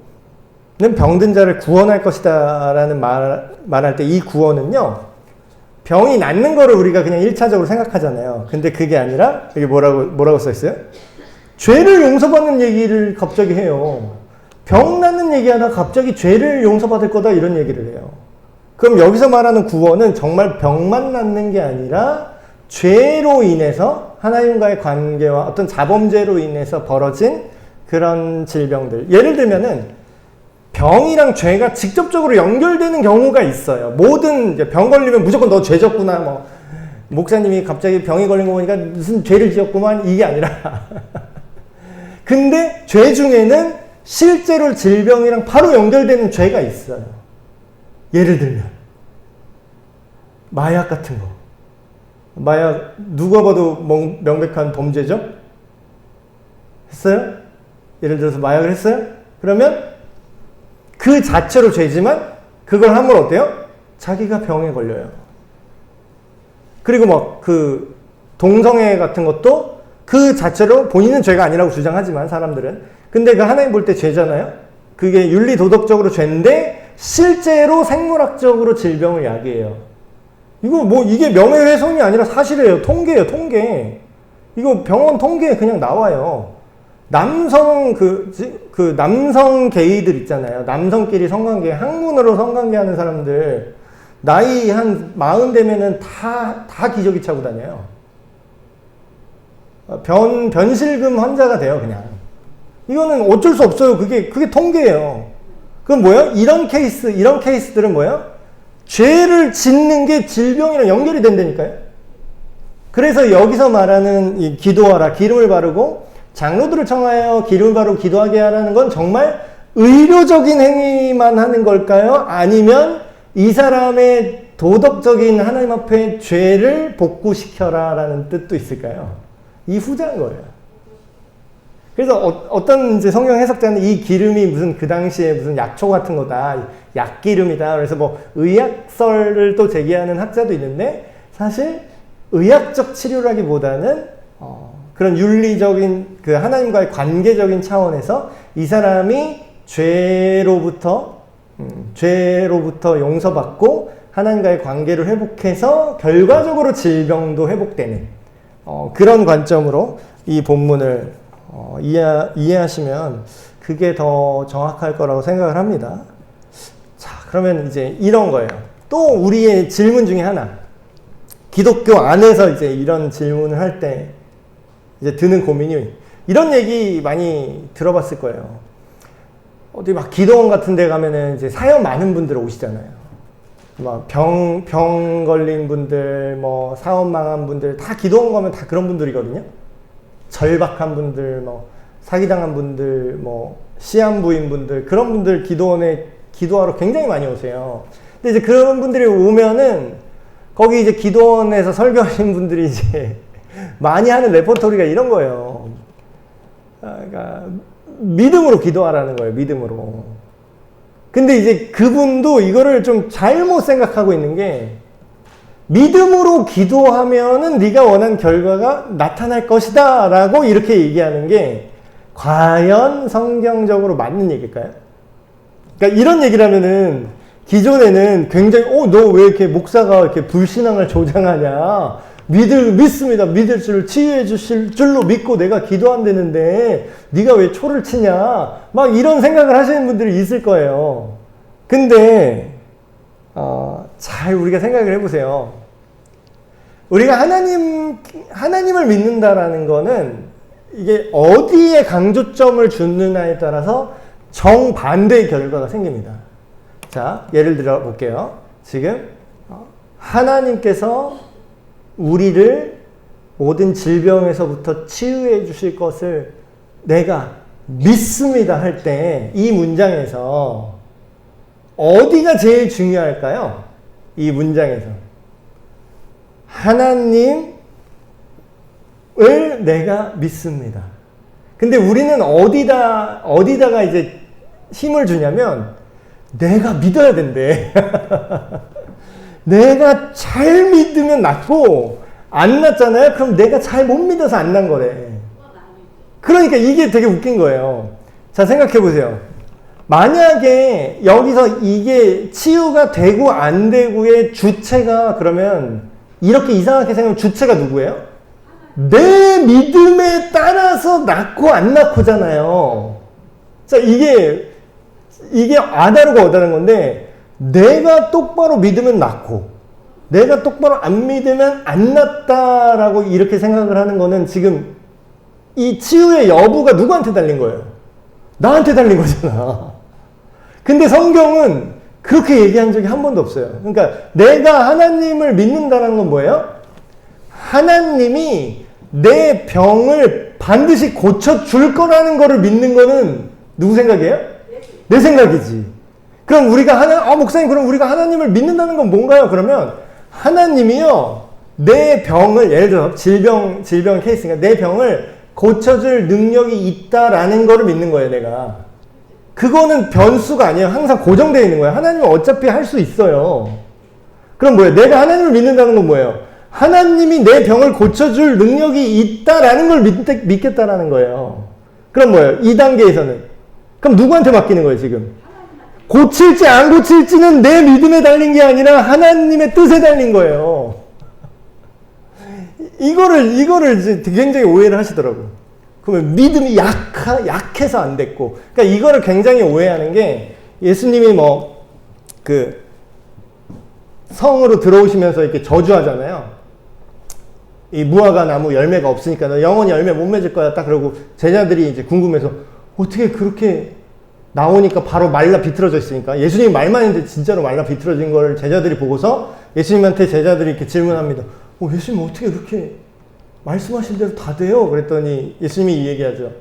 병든 자를 구원할 것이다 라는 말할 때 이 구원은요, 병이 낫는 거를 우리가 그냥 1차적으로 생각하잖아요. 근데 그게 아니라 여기 뭐라고 써 있어요? 죄를 용서받는 얘기를 갑자기 해요. 병 낫는 얘기하다 갑자기 죄를 용서받을 거다 이런 얘기를 해요. 그럼 여기서 말하는 구원은 정말 병만 낫는 게 아니라 죄로 인해서 하나님과의 관계와 어떤 자범죄로 인해서 벌어진 그런 질병들. 예를 들면은 병이랑 죄가 직접적으로 연결되는 경우가 있어요. 모든 이제 병 걸리면 무조건 너 죄 졌구나. 뭐 목사님이 갑자기 병이 걸린 거 보니까 무슨 죄를 지었구만 이게 아니라 근데 죄 중에는 실제로 질병이랑 바로 연결되는 죄가 있어요. 예를 들면 마약 같은 거. 마약 누가 봐도 명백한 범죄죠? 했어요? 예를 들어서 마약을 했어요? 그러면 그 자체로 죄지만 그걸 하면 어때요? 자기가 병에 걸려요. 그리고 막 그 동성애 같은 것도 그 자체로 본인은 죄가 아니라고 주장하지만 사람들은 근데 그 하나님 볼 때 죄잖아요. 그게 윤리 도덕적으로 죄인데 실제로 생물학적으로 질병을 야기해요. 이거 뭐 이게 명예훼손이 아니라 사실이에요. 통계예요, 통계. 이거 병원 통계에 그냥 나와요. 남성 남성 게이들 있잖아요. 남성끼리 성관계, 학문으로 성관계 하는 사람들 나이 한 40 되면은 다 기저귀 차고 다녀요. 변실금 환자가 돼요, 그냥. 이거는 어쩔 수 없어요. 그게 통계예요. 그럼 뭐예요? 이런 케이스들은 뭐예요? 죄를 짓는 게 질병이랑 연결이 된다니까요. 그래서 여기서 말하는 이 기도하라, 기름을 바르고 장로들을 청하여 기름을 바르고 기도하게 하라는 건 정말 의료적인 행위만 하는 걸까요? 아니면 이 사람의 도덕적인 하나님 앞에 죄를 복구시켜라 라는 뜻도 있을까요? 이 후자인 거예요. 그래서 어떤 이제 성경 해석자는 이 기름이 무슨 그 당시에 무슨 약초 같은 거다, 약기름이다. 그래서 뭐 의학설을 또 제기하는 학자도 있는데 사실 의학적 치료라기보다는 그런 윤리적인 그 하나님과의 관계적인 차원에서 이 사람이 죄로부터 용서받고 하나님과의 관계를 회복해서 결과적으로 질병도 회복되는 그런 관점으로 이 본문을 이해하시면 그게 더 정확할 거라고 생각을 합니다. 자, 그러면 이제 이런 거예요. 또 우리의 질문 중에 하나. 기독교 안에서 이제 이런 질문을 할 때 이제 드는 고민이 이런 얘기 많이 들어봤을 거예요. 어디 막 기도원 같은 데 가면은 이제 사연 많은 분들 오시잖아요. 막 병 걸린 분들, 뭐 사업 망한 분들 다 기도원 가면 다 그런 분들이거든요. 절박한 분들, 뭐 사기당한 분들, 뭐 시한부인 분들 그런 분들 기도원에 기도하러 굉장히 많이 오세요. 근데 이제 그런 분들이 오면은 거기 이제 기도원에서 설교하신 분들이 이제 많이 하는 레퍼토리가 이런 거예요. 그러니까 믿음으로 기도하라는 거예요. 믿음으로. 근데 이제 그분도 이거를 좀 잘못 생각하고 있는 게 믿음으로 기도하면은 네가 원하는 결과가 나타날 것이다 라고 이렇게 얘기하는 게 과연 성경적으로 맞는 얘기일까요? 그러니까 이런 얘기를 하면은 기존에는 굉장히 너 왜 이렇게 목사가 이렇게 불신앙을 조장하냐, 믿습니다. 믿을 줄 치유해 주실 줄로 믿고 내가 기도한다는데 네가 왜 초를 치냐, 막 이런 생각을 하시는 분들이 있을 거예요. 근데 잘 우리가 생각을 해보세요. 우리가 하나님을 믿는다라는 거는 이게 어디에 강조점을 주느냐에 따라서 정반대의 결과가 생깁니다. 자, 예를 들어 볼게요. 지금 하나님께서 우리를 모든 질병에서부터 치유해 주실 것을 내가 믿습니다 할 때 이 문장에서 어디가 제일 중요할까요? 이 문장에서 하나님을 내가 믿습니다. 근데 우리는 어디다가 이제 힘을 주냐면 내가 믿어야 된대. 내가 잘 믿으면 낫고 안 낫잖아요. 그럼 내가 잘 못 믿어서 안 난 거래. 그러니까 이게 되게 웃긴 거예요. 자, 생각해 보세요. 만약에 여기서 이게 치유가 되고 안 되고의 주체가 그러면 이렇게 이상하게 생각하면 주체가 누구예요? 내 믿음에 따라서 낳고 안 낳고잖아요. 자, 이게 아다르고 어다른 건데, 내가 똑바로 믿으면 낳고, 내가 똑바로 안 믿으면 안 낳다라고 이렇게 생각을 하는 거는 지금 이 치유의 여부가 누구한테 달린 거예요? 나한테 달린 거잖아. 근데 성경은 그렇게 얘기한 적이 한 번도 없어요. 그러니까 내가 하나님을 믿는다는 건 뭐예요? 하나님이 내 병을 반드시 고쳐줄 거라는 거를 믿는 거는 누구 생각이에요? 내 생각이지. 그럼 우리가 목사님, 그럼 우리가 하나님을 믿는다는 건 뭔가요? 그러면 하나님이요, 내 병을, 예를 들어 질병 케이스니까 내 병을 고쳐줄 능력이 있다라는 거를 믿는 거예요, 내가. 그거는 변수가 아니에요. 항상 고정되어 있는 거예요. 하나님은 어차피 할 수 있어요. 그럼 뭐예요? 내가 하나님을 믿는다는 건 뭐예요? 하나님이 내 병을 고쳐줄 능력이 있다라는 걸 믿겠다라는 거예요. 그럼 뭐예요? 2단계에서는. 그럼 누구한테 맡기는 거예요, 지금? 고칠지 안 고칠지는 내 믿음에 달린 게 아니라 하나님의 뜻에 달린 거예요. 이거를 이제 굉장히 오해를 하시더라고요. 그러면 믿음이 약해서 안 됐고. 그러니까 이거를 굉장히 오해하는 게, 예수님이 성으로 들어오시면서 이렇게 저주하잖아요. 이 무화과 나무 열매가 없으니까 너 영원히 열매 못 맺을 거야. 딱 그러고 제자들이 이제 궁금해서 어떻게 그렇게 나오니까 바로 말라 비틀어져 있으니까, 예수님이 말만 했는데 진짜로 말라 비틀어진 걸 제자들이 보고서 예수님한테 제자들이 이렇게 질문합니다. 예수님 어떻게 그렇게 말씀하신 대로 다 돼요? 그랬더니 예수님이 이 얘기하죠.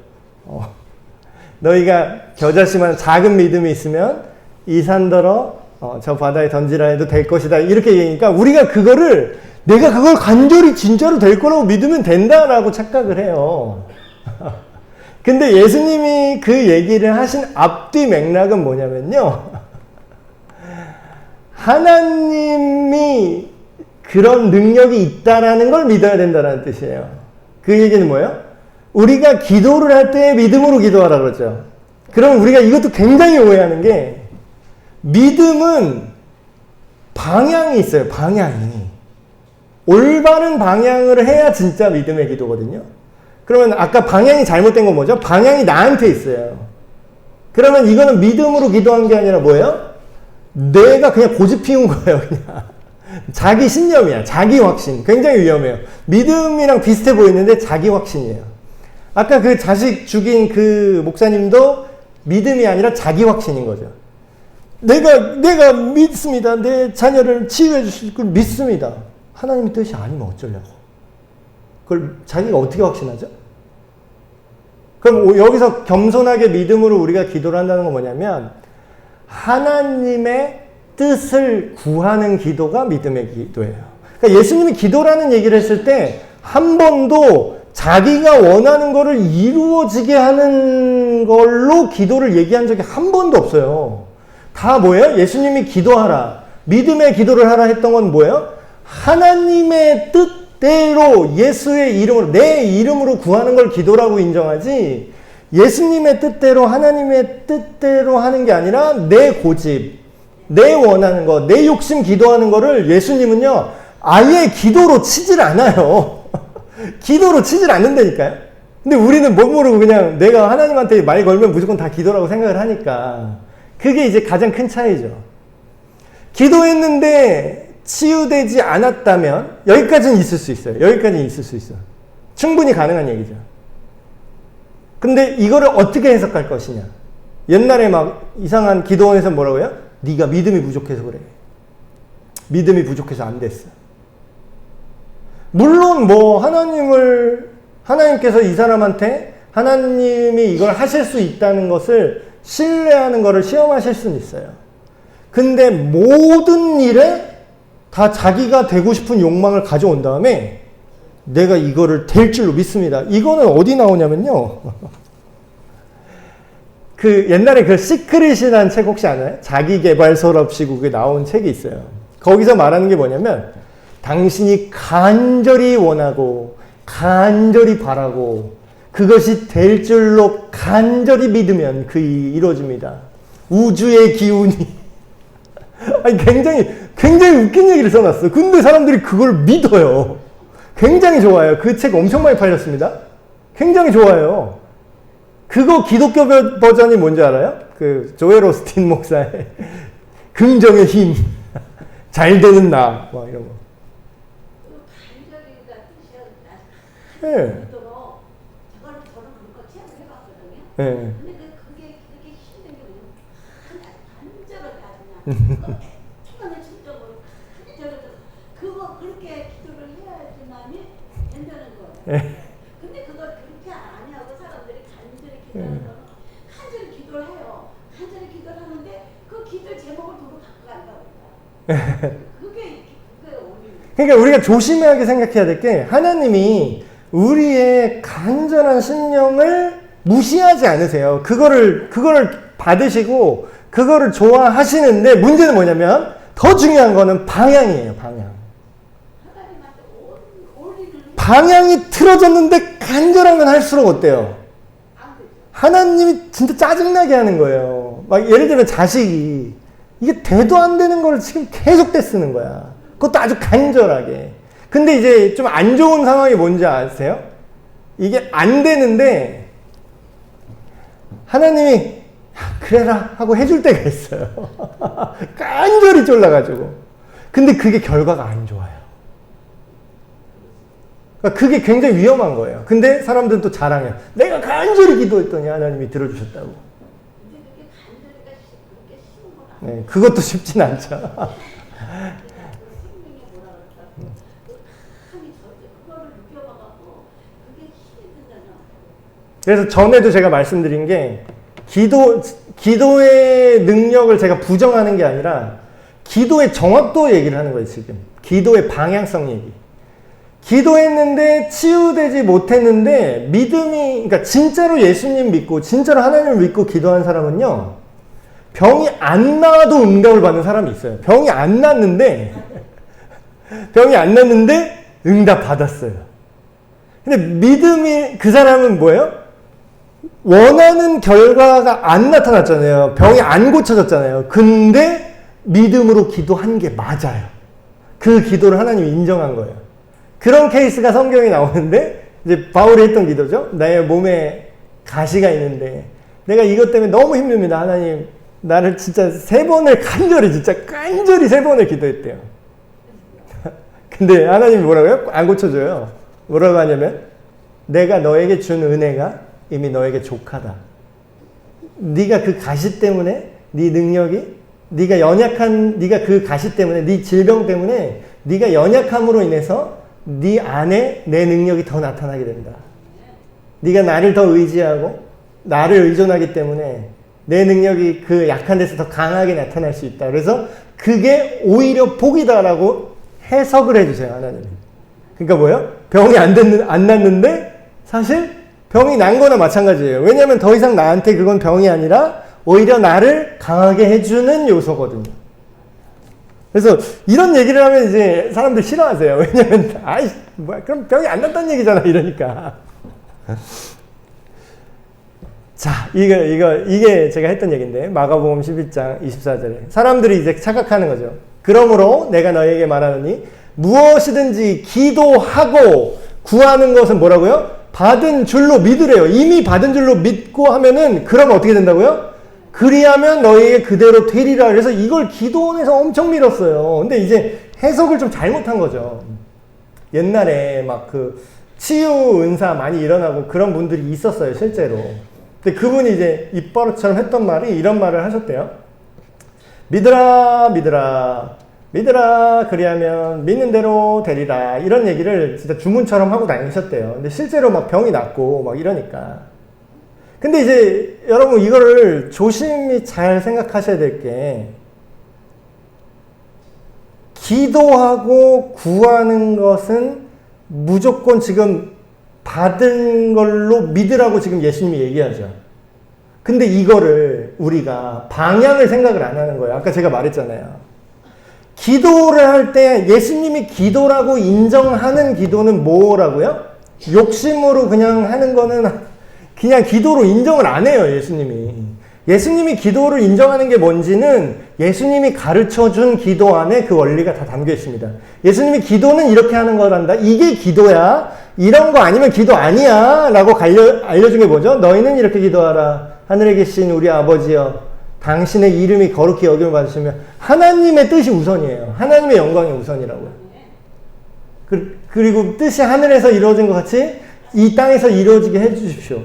너희가 겨자씨만 작은 믿음이 있으면 이 산더러 저 바다에 던지라 해도 될 것이다. 이렇게 얘기하니까 우리가 내가 그걸 간절히 진짜로 될 거라고 믿으면 된다라고 착각을 해요. 근데 예수님이 그 얘기를 하신 앞뒤 맥락은 뭐냐면요. 하나님이 그런 능력이 있다라는 걸 믿어야 된다는 뜻이에요. 그 얘기는 뭐예요? 우리가 기도를 할 때 믿음으로 기도하라 그러죠. 그럼 우리가 이것도 굉장히 오해하는 게, 믿음은 방향이 있어요. 방향이. 올바른 방향을 해야 진짜 믿음의 기도거든요. 그러면 아까 방향이 잘못된 건 뭐죠? 방향이 나한테 있어요. 그러면 이거는 믿음으로 기도한 게 아니라 뭐예요? 내가 그냥 고집 피운 거예요. 그냥 자기 신념이야. 자기 확신. 굉장히 위험해요. 믿음이랑 비슷해 보이는데 자기 확신이에요. 아까 그 자식 죽인 그 목사님도 믿음이 아니라 자기 확신인 거죠. 내가 믿습니다. 내 자녀를 치유해 주실 걸 믿습니다. 하나님의 뜻이 아니면 어쩌려고. 그걸 자기가 어떻게 확신하죠? 그럼 여기서 겸손하게 믿음으로 우리가 기도를 한다는 건 뭐냐면, 하나님의 뜻을 구하는 기도가 믿음의 기도예요. 그러니까 예수님이 기도라는 얘기를 했을 때 한 번도 자기가 원하는 거를 이루어지게 하는 걸로 기도를 얘기한 적이 한 번도 없어요. 다 뭐예요? 예수님이 기도하라, 믿음의 기도를 하라 했던 건 뭐예요? 하나님의 뜻대로 예수의 이름으로, 내 이름으로 구하는 걸 기도라고 인정하지, 예수님의 뜻대로, 하나님의 뜻대로 하는 게 아니라 내 고집, 내 원하는 거, 내 욕심 기도하는 거를 예수님은요, 아예 기도로 치질 않아요. 기도로 치질 않는다니까요. 근데 우리는 뭐 모르고 그냥 내가 하나님한테 말 걸면 무조건 다 기도라고 생각을 하니까, 그게 이제 가장 큰 차이죠. 기도했는데 치유되지 않았다면 여기까지는 있을 수 있어요. 여기까지는 있을 수 있어요. 충분히 가능한 얘기죠. 근데 이거를 어떻게 해석할 것이냐. 옛날에 막 이상한 기도원에서 뭐라고 해요? 네가 믿음이 부족해서 그래. 믿음이 부족해서 안 됐어. 물론 뭐 하나님께서 이 사람한테 하나님이 이걸 하실 수 있다는 것을 신뢰하는 것을 시험하실 수는 있어요. 근데 모든 일에 다 자기가 되고 싶은 욕망을 가져온 다음에 내가 이거를 될 줄로 믿습니다. 이거는 어디 나오냐면요. 그 옛날에 그 시크릿이라는 책 혹시 아나요? 자기계발서랍시고 그게 나온 책이 있어요. 거기서 말하는 게 뭐냐면, 당신이 간절히 원하고 간절히 바라고 그것이 될 줄로 간절히 믿으면 그 일이 이루어집니다. 우주의 기운이 아니 굉장히 웃긴 얘기를 써놨어. 근데 사람들이 그걸 믿어요. 굉장히 좋아요. 그 책 엄청 많이 팔렸습니다. 굉장히 좋아요. 그거 기독교 버전이 뭔지 알아요? 그 조엘 오스틴 목사의 긍정의 힘, 잘 되는 나, 막 이런 거. 네. 네. 근데 그게 힘든 게 간절하게 피곤해 진정으로 그거 그렇게 기도를 해야지만이 된다는 거예요. 네. 근데 그걸 그렇게 안 하고 사람들이 간절히 기도하는 거는 간절히 기도를 해요. 간절히 기도를 하는데 그 기도 제목을 도로 갖고 간다고. 그게 원인. 그러니까 우리가 조심하게 생각해야 될 게 하나님이 우리의 간절한 심령을 무시하지 않으세요. 그거를 받으시고 그거를 좋아하시는데 문제는 뭐냐면 더 중요한 거는 방향이에요. 방향이 틀어졌는데 간절한 건 할수록 어때요? 하나님이 진짜 짜증나게 하는 거예요. 막 예를 들면 자식이 이게 대도 안 되는 걸 지금 계속 떼쓰는 거야. 그것도 아주 간절하게. 근데 이제 좀 안 좋은 상황이 뭔지 아세요? 이게 안 되는데 하나님이 그래라 하고 해줄 때가 있어요. 간절히 쫄라가지고. 근데 그게 결과가 안 좋아요. 그러니까 그게 굉장히 위험한 거예요. 근데 사람들은 또 자랑해요. 내가 간절히 기도했더니 하나님이 들어주셨다고. 근데 그게 간절히가 그렇게 쉬운 건 아니에요. 네, 그것도 쉽진 않죠. 생명이 뭐라 그럴까? 한이 그거를 느껴봐갖고 그게 힘이 든다는. 그래서 전에도 제가 말씀드린 게 기도의 능력을 제가 부정하는 게 아니라 기도의 정확도 얘기를 하는 거예요, 지금. 기도의 방향성 얘기. 기도했는데 치유되지 못했는데 그러니까 진짜로 예수님 믿고 진짜로 하나님을 믿고 기도한 사람은요, 병이 안 나와도 응답을 받는 사람이 있어요. 병이 안 났는데 응답 받았어요. 근데 그 사람은 뭐예요? 원하는 결과가 안 나타났잖아요. 병이 안 고쳐졌잖아요. 근데 믿음으로 기도한 게 맞아요. 그 기도를 하나님이 인정한 거예요. 그런 케이스가 성경에 나오는데 이제 바울이 했던 기도죠. 나의 몸에 가시가 있는데 내가 이것 때문에 너무 힘듭니다. 하나님 나를 진짜 간절히 3번을 기도했대요. 근데 하나님이 뭐라고요? 안 고쳐줘요. 뭐라고 하냐면 내가 너에게 준 은혜가 이미 너에게 족하다. 네가 그 가시 때문에 네 능력이 네가 그 가시 때문에 네 질병 때문에 네가 연약함으로 인해서 네 안에 내 능력이 더 나타나게 된다. 네가 나를 더 의지하고 나를 의존하기 때문에 내 능력이 그 약한 데서 더 강하게 나타날 수 있다. 그래서 그게 오히려 복이다라고 해석을 해주세요, 하나님이. 그러니까 뭐예요? 병이 안 났는데 사실 병이 난 거나 마찬가지예요. 왜냐하면 더 이상 나한테 그건 병이 아니라 오히려 나를 강하게 해주는 요소거든요. 그래서 이런 얘기를 하면 이제 사람들 싫어하세요. 왜냐면 그럼 병이 안 났다는 얘기잖아 이러니까. 자, 이게 제가 했던 얘기인데 마가복음 11장 24절에 사람들이 이제 착각하는 거죠. 그러므로 내가 너에게 말하노니 무엇이든지 기도하고 구하는 것은 뭐라고요? 받은 줄로 믿으래요. 이미 받은 줄로 믿고 하면은 그러면 어떻게 된다고요? 그리하면 너희에게 그대로 되리라. 그래서 이걸 기도원에서 엄청 밀었어요. 근데 이제 해석을 좀 잘못한 거죠. 옛날에 막 그 치유 은사 많이 일어나고 그런 분들이 있었어요, 실제로. 근데 그분이 이제 입버릇처럼 했던 말이 이런 말을 하셨대요. 믿으라 그리하면 믿는 대로 되리라. 이런 얘기를 진짜 주문처럼 하고 다니셨대요. 근데 실제로 막 병이 낫고 막 이러니까. 근데 이제 여러분 이거를 조심히 잘 생각하셔야 될 게 기도하고 구하는 것은 무조건 지금 받은 걸로 믿으라고 지금 예수님이 얘기하죠. 근데 이거를 우리가 방향을 생각을 안 하는 거예요. 아까 제가 말했잖아요. 기도를 할 때 예수님이 기도라고 인정하는 기도는 뭐라고요? 욕심으로 그냥 하는 거는 그냥 기도로 인정을 안 해요, 예수님이. 예수님이 기도를 인정하는 게 뭔지는 예수님이 가르쳐준 기도 안에 그 원리가 다 담겨 있습니다. 예수님이 기도는 이렇게 하는 거란다. 이게 기도야. 이런 거 아니면 기도 아니야. 라고 알려준 게 뭐죠? 너희는 이렇게 기도하라. 하늘에 계신 우리 아버지여. 당신의 이름이 거룩히 여김을 받으시며 하나님의 뜻이 우선이에요. 하나님의 영광이 우선이라고요. 그리고 뜻이 하늘에서 이루어진 것 같이 이 땅에서 이루어지게 해주십시오.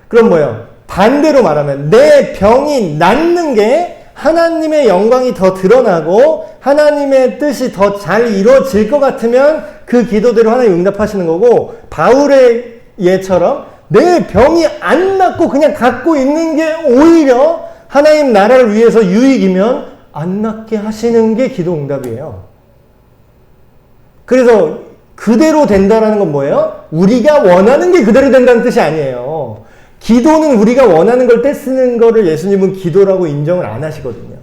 그럼 뭐예요? 반대로 말하면 내 병이 낫는 게 하나님의 영광이 더 드러나고 하나님의 뜻이 더 잘 이루어질 것 같으면 그 기도대로 하나님 응답하시는 거고, 바울의 예처럼 내 병이 안 낫고 그냥 갖고 있는 게 오히려 하나님 나라를 위해서 유익이면 안 낫게 하시는 게 기도 응답이에요. 그래서 그대로 된다라는 건 뭐예요? 우리가 원하는 게 그대로 된다는 뜻이 아니에요. 기도는 우리가 원하는 걸 떼쓰는 거를 예수님은 기도라고 인정을 안 하시거든요.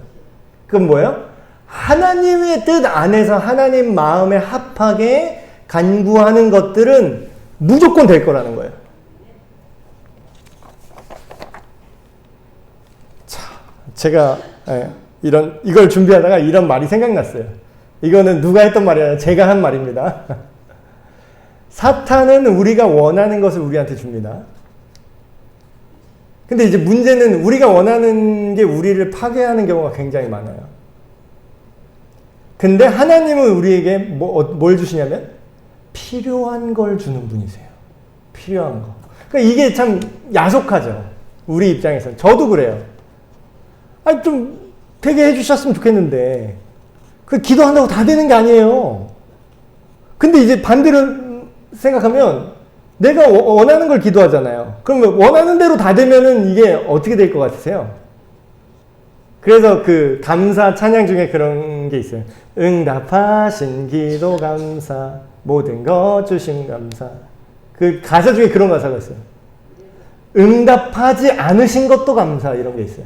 그건 뭐예요? 하나님의 뜻 안에서 하나님 마음에 합하게 간구하는 것들은 무조건 될 거라는 거예요. 자, 제가 이걸 준비하다가 이런 말이 생각났어요. 이거는 누가 했던 말이 아니라 제가 한 말입니다. 사탄은 우리가 원하는 것을 우리한테 줍니다. 근데 이제 문제는 우리가 원하는 게 우리를 파괴하는 경우가 굉장히 많아요. 근데 하나님은 우리에게 뭘 주시냐면 필요한 걸 주는 분이세요. 필요한 거. 그러니까 이게 참 야속하죠. 우리 입장에서는. 저도 그래요. 아니 좀 되게 해주셨으면 좋겠는데 그 기도한다고 다 되는 게 아니에요. 근데 이제 반대로 생각하면 내가 원하는 걸 기도하잖아요. 그러면 원하는 대로 다 되면은 이게 어떻게 될 것 같으세요? 그래서 그 감사 찬양 중에 그런 게 있어요. 응답하신 기도 감사, 모든 것 주심 감사. 그 가사 중에 그런 가사가 있어요. 응답하지 않으신 것도 감사, 이런 게 있어요.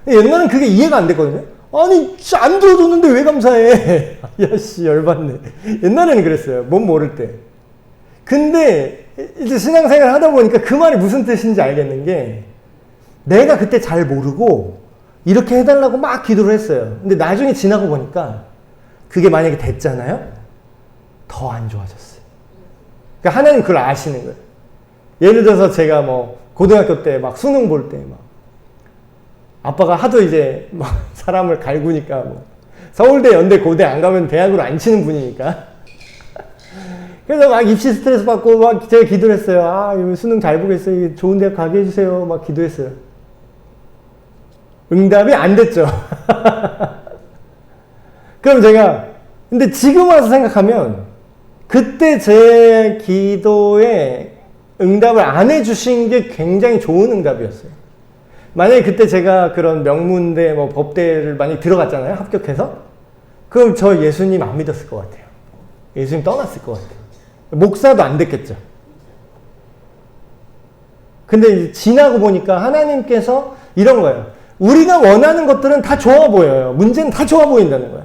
옛날엔 그게 이해가 안 됐거든요. 아니 안 들어줬는데 왜 감사해? 야씨 열받네. 옛날에는 그랬어요. 뭔 모를 때. 근데 이제 신앙생활 하다 보니까 그 말이 무슨 뜻인지 알겠는 게, 내가 그때 잘 모르고 이렇게 해달라고 막 기도를 했어요. 근데 나중에 지나고 보니까 그게 만약에 됐잖아요? 더 안 좋아졌어요. 그러니까 하나님 그걸 아시는 거예요. 예를 들어서 제가 뭐 고등학교 때 막 수능 볼 때 막 아빠가 하도 이제 막 사람을 갈구니까 뭐 서울대, 연대, 고대 안 가면 대학으로 안 치는 분이니까. 그래서 막 입시 스트레스 받고 막 제가 기도를 했어요. 아, 수능 잘 보겠어요. 좋은 대학 가게 해주세요. 막 기도했어요. 응답이 안 됐죠. 그럼 제가, 근데 지금 와서 생각하면 그때 제 기도에 응답을 안 해주신 게 굉장히 좋은 응답이었어요. 만약에 그때 제가 그런 명문대, 뭐 법대를 만약에 들어갔잖아요. 합격해서. 그럼 저 예수님 안 믿었을 것 같아요. 예수님 떠났을 것 같아요. 목사도 안 됐겠죠. 근데 지나고 보니까 하나님께서 이런 거예요. 우리가 원하는 것들은 다 좋아 보여요. 문제는 다 좋아 보인다는 거예요.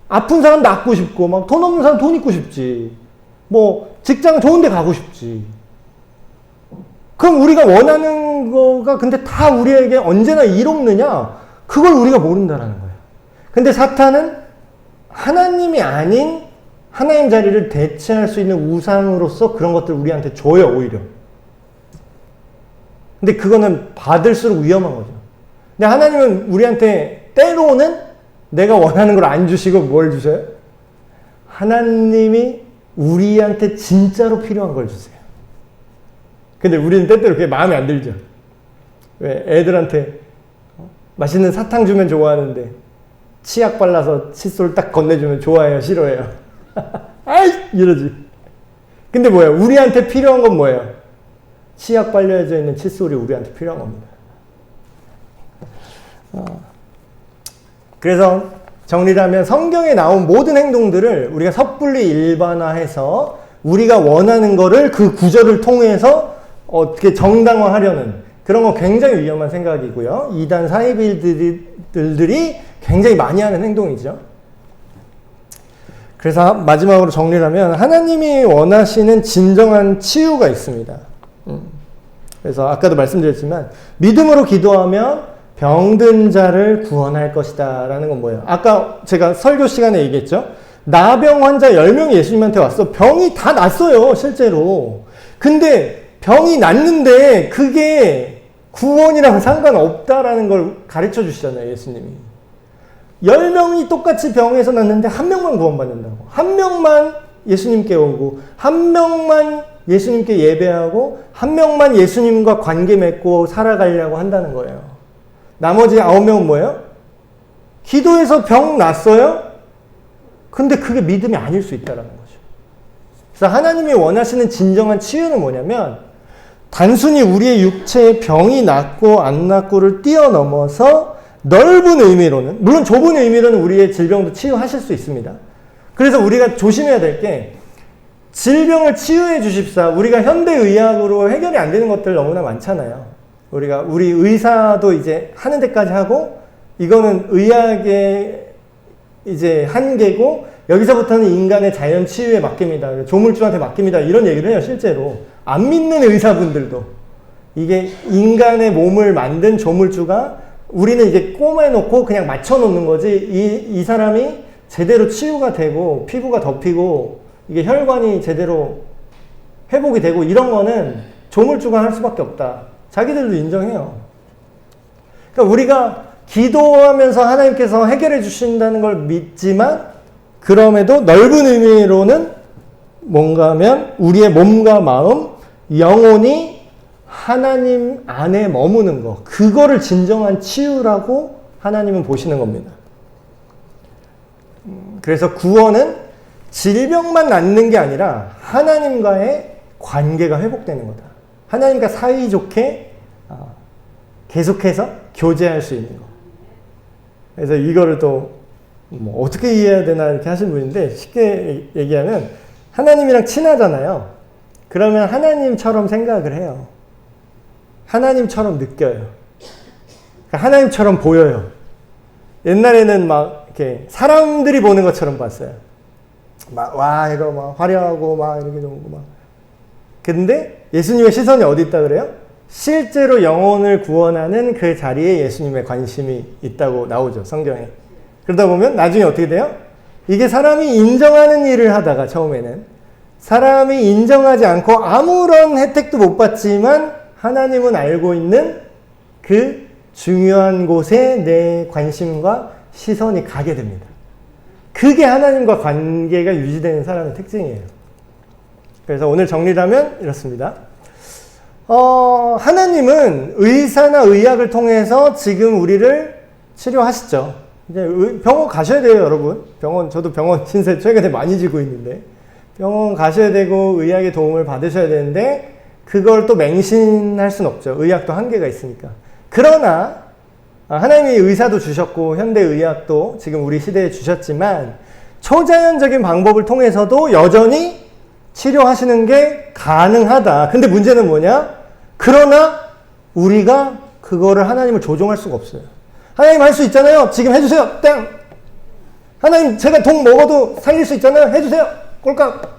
아픈 사람 낫고 싶고, 막 돈 없는 사람 돈 있고 싶지. 뭐 직장 좋은 데 가고 싶지. 그럼 우리가 원하는 거가 근데 다 우리에게 언제나 이롭느냐? 그걸 우리가 모른다는 거예요. 근데 사탄은 하나님이 아닌 하나님 자리를 대체할 수 있는 우상으로서 그런 것들을 우리한테 줘요, 오히려. 근데 그거는 받을수록 위험한 거죠. 근데 하나님은 우리한테 때로는 내가 원하는 걸 안 주시고 뭘 주셔요? 하나님이 우리한테 진짜로 필요한 걸 주세요. 근데 우리는 때때로 그게 마음에 안 들죠. 왜? 애들한테 맛있는 사탕 주면 좋아하는데 치약 발라서 칫솔 딱 건네주면 좋아해요, 싫어해요? 아이! 이러지. 근데 뭐예요? 우리한테 필요한 건 뭐예요? 치약 발려져 있는 칫솔이 우리한테 필요한 겁니다. 그래서 정리를 하면 성경에 나온 모든 행동들을 우리가 섣불리 일반화해서 우리가 원하는 거를 그 구절을 통해서 어떻게 정당화하려는 그런 거 굉장히 위험한 생각이고요. 이단 사이비들이 굉장히 많이 하는 행동이죠. 그래서 마지막으로 정리를 하면 하나님이 원하시는 진정한 치유가 있습니다. 그래서 아까도 말씀드렸지만 믿음으로 기도하면 병든 자를 구원할 것이다 라는 건 뭐예요? 아까 제가 설교 시간에 얘기했죠. 나병 환자 10명이 예수님한테 왔어. 병이 다 났어요, 실제로. 근데 병이 났는데 그게 구원이랑 상관없다라는 걸 가르쳐 주시잖아요, 예수님이. 10명이 똑같이 병에서 났는데 한 명만 구원받는다고. 한 명만 예수님께 오고, 한 명만 예수님께 예배하고, 한 명만 예수님과 관계 맺고 살아가려고 한다는 거예요. 나머지 9명은 뭐예요? 기도해서 병 났어요? 근데 그게 믿음이 아닐 수 있다는 거죠. 그래서 하나님이 원하시는 진정한 치유는 뭐냐면 단순히 우리의 육체에 병이 낫고 안 낫고를 뛰어넘어서 넓은 의미로는, 물론 좁은 의미로는 우리의 질병도 치유하실 수 있습니다. 그래서 우리가 조심해야 될 게 질병을 치유해 주십사. 우리가 현대의학으로 해결이 안 되는 것들 너무나 많잖아요. 우리 의사도 이제 하는 데까지 하고 이거는 의학의 이제 한계고 여기서부터는 인간의 자연 치유에 맡깁니다. 조물주한테 맡깁니다. 이런 얘기를 해요, 실제로. 안 믿는 의사분들도. 이게 인간의 몸을 만든 조물주가 우리는 이제 꼬매놓고 그냥 맞춰놓는 거지, 이 사람이 제대로 치유가 되고 피부가 덮이고 이게 혈관이 제대로 회복이 되고 이런 거는 조물주가 할 수밖에 없다. 자기들도 인정해요. 그러니까 우리가 기도하면서 하나님께서 해결해 주신다는 걸 믿지만 그럼에도 넓은 의미로는 뭔가 하면 우리의 몸과 마음, 영혼이 하나님 안에 머무는 거, 그거를 진정한 치유라고 하나님은 보시는 겁니다. 그래서 구원은 질병만 낫는 게 아니라 하나님과의 관계가 회복되는 거다. 하나님과 사이좋게 계속해서 교제할 수 있는 거. 그래서 이거를 또 뭐 어떻게 이해해야 되나 이렇게 하신 분인데, 쉽게 얘기하면 하나님이랑 친하잖아요. 그러면 하나님처럼 생각을 해요. 하나님처럼 느껴요. 그러니까 하나님처럼 보여요. 옛날에는 막 이렇게 사람들이 보는 것처럼 봤어요. 막 와 이거 막 화려하고 막 이렇게 좋고 막. 근데 예수님의 시선이 어디 있다 그래요? 실제로 영혼을 구원하는 그 자리에 예수님의 관심이 있다고 나오죠, 성경에. 그러다 보면 나중에 어떻게 돼요? 이게 사람이 인정하는 일을 하다가 처음에는 사람이 인정하지 않고 아무런 혜택도 못 받지만 하나님은 알고 있는 그 중요한 곳에 내 관심과 시선이 가게 됩니다. 그게 하나님과 관계가 유지되는 사람의 특징이에요. 그래서 오늘 정리를 하면 이렇습니다. 하나님은 의사나 의학을 통해서 지금 우리를 치료하시죠. 이제 병원 가셔야 돼요, 여러분. 저도 병원 신세 최근에 많이 지고 있는데, 병원 가셔야 되고 의학의 도움을 받으셔야 되는데, 그걸 또 맹신할 순 없죠. 의학도 한계가 있으니까. 그러나 하나님이 의사도 주셨고 현대의학도 지금 우리 시대에 주셨지만 초자연적인 방법을 통해서도 여전히 치료하시는 게 가능하다. 근데 문제는 뭐냐? 그러나 우리가 그거를 하나님을 조종할 수가 없어요. 하나님 할 수 있잖아요. 지금 해주세요. 땡. 하나님 제가 독 먹어도 살릴 수 있잖아요. 해주세요. 꼴깍.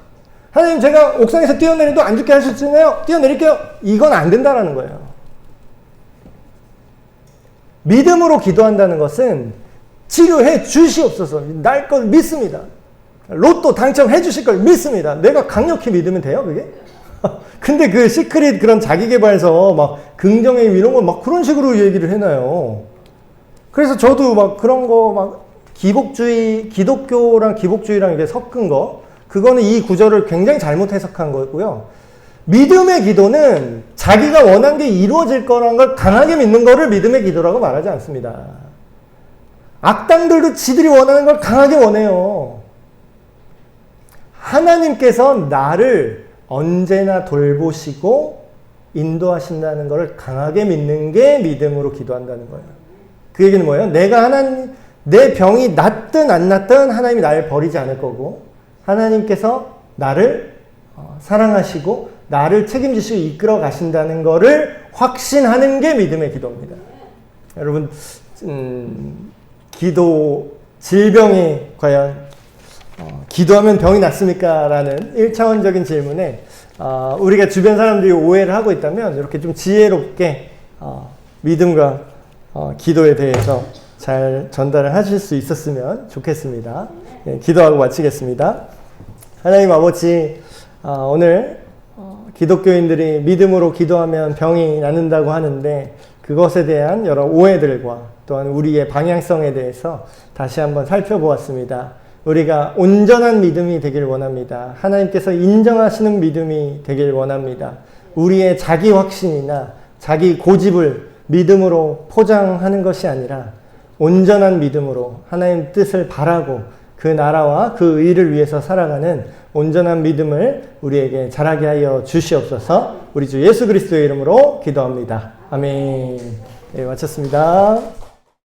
하나님 제가 옥상에서 뛰어내려도 안 죽게 할 수 있잖아요. 뛰어내릴게요. 이건 안 된다라는 거예요. 믿음으로 기도한다는 것은 치료해 주시옵소서. 날 걸 믿습니다. 로또 당첨해 주실 걸 믿습니다. 내가 강력히 믿으면 돼요, 그게? 근데 그 시크릿 그런 자기개발서 막 긍정의 이런 거 막 그런 식으로 얘기를 해놔요. 그래서 저도 막 그런 거 막 기독교랑 기복주의랑 이게 섞은 거, 그거는 이 구절을 굉장히 잘못 해석한 거고요. 믿음의 기도는 자기가 원한 게 이루어질 거란 걸 강하게 믿는 거를 믿음의 기도라고 말하지 않습니다. 악당들도 지들이 원하는 걸 강하게 원해요. 하나님께서 나를 언제나 돌보시고 인도하신다는 것을 강하게 믿는 게 믿음으로 기도한다는 거예요. 그 얘기는 뭐예요? 내 병이 낫든 안 낫든 하나님이 나를 버리지 않을 거고, 하나님께서 나를 사랑하시고 나를 책임지시고 이끌어 가신다는 것을 확신하는 게 믿음의 기도입니다. 여러분, 질병이 과연 기도하면 병이 낫습니까? 라는 1차원적인 질문에 우리가 주변 사람들이 오해를 하고 있다면 이렇게 좀 지혜롭게 믿음과 기도에 대해서 잘 전달을 하실 수 있었으면 좋겠습니다. 예, 기도하고 마치겠습니다. 하나님 아버지, 오늘 기독교인들이 믿음으로 기도하면 병이 낫는다고 하는데 그것에 대한 여러 오해들과 또한 우리의 방향성에 대해서 다시 한번 살펴보았습니다. 우리가 온전한 믿음이 되길 원합니다. 하나님께서 인정하시는 믿음이 되길 원합니다. 우리의 자기 확신이나 자기 고집을 믿음으로 포장하는 것이 아니라 온전한 믿음으로 하나님 뜻을 바라고 그 나라와 그 의를 위해서 살아가는 온전한 믿음을 우리에게 자라게 하여 주시옵소서. 우리 주 예수 그리스도의 이름으로 기도합니다. 아멘. 네, 마쳤습니다.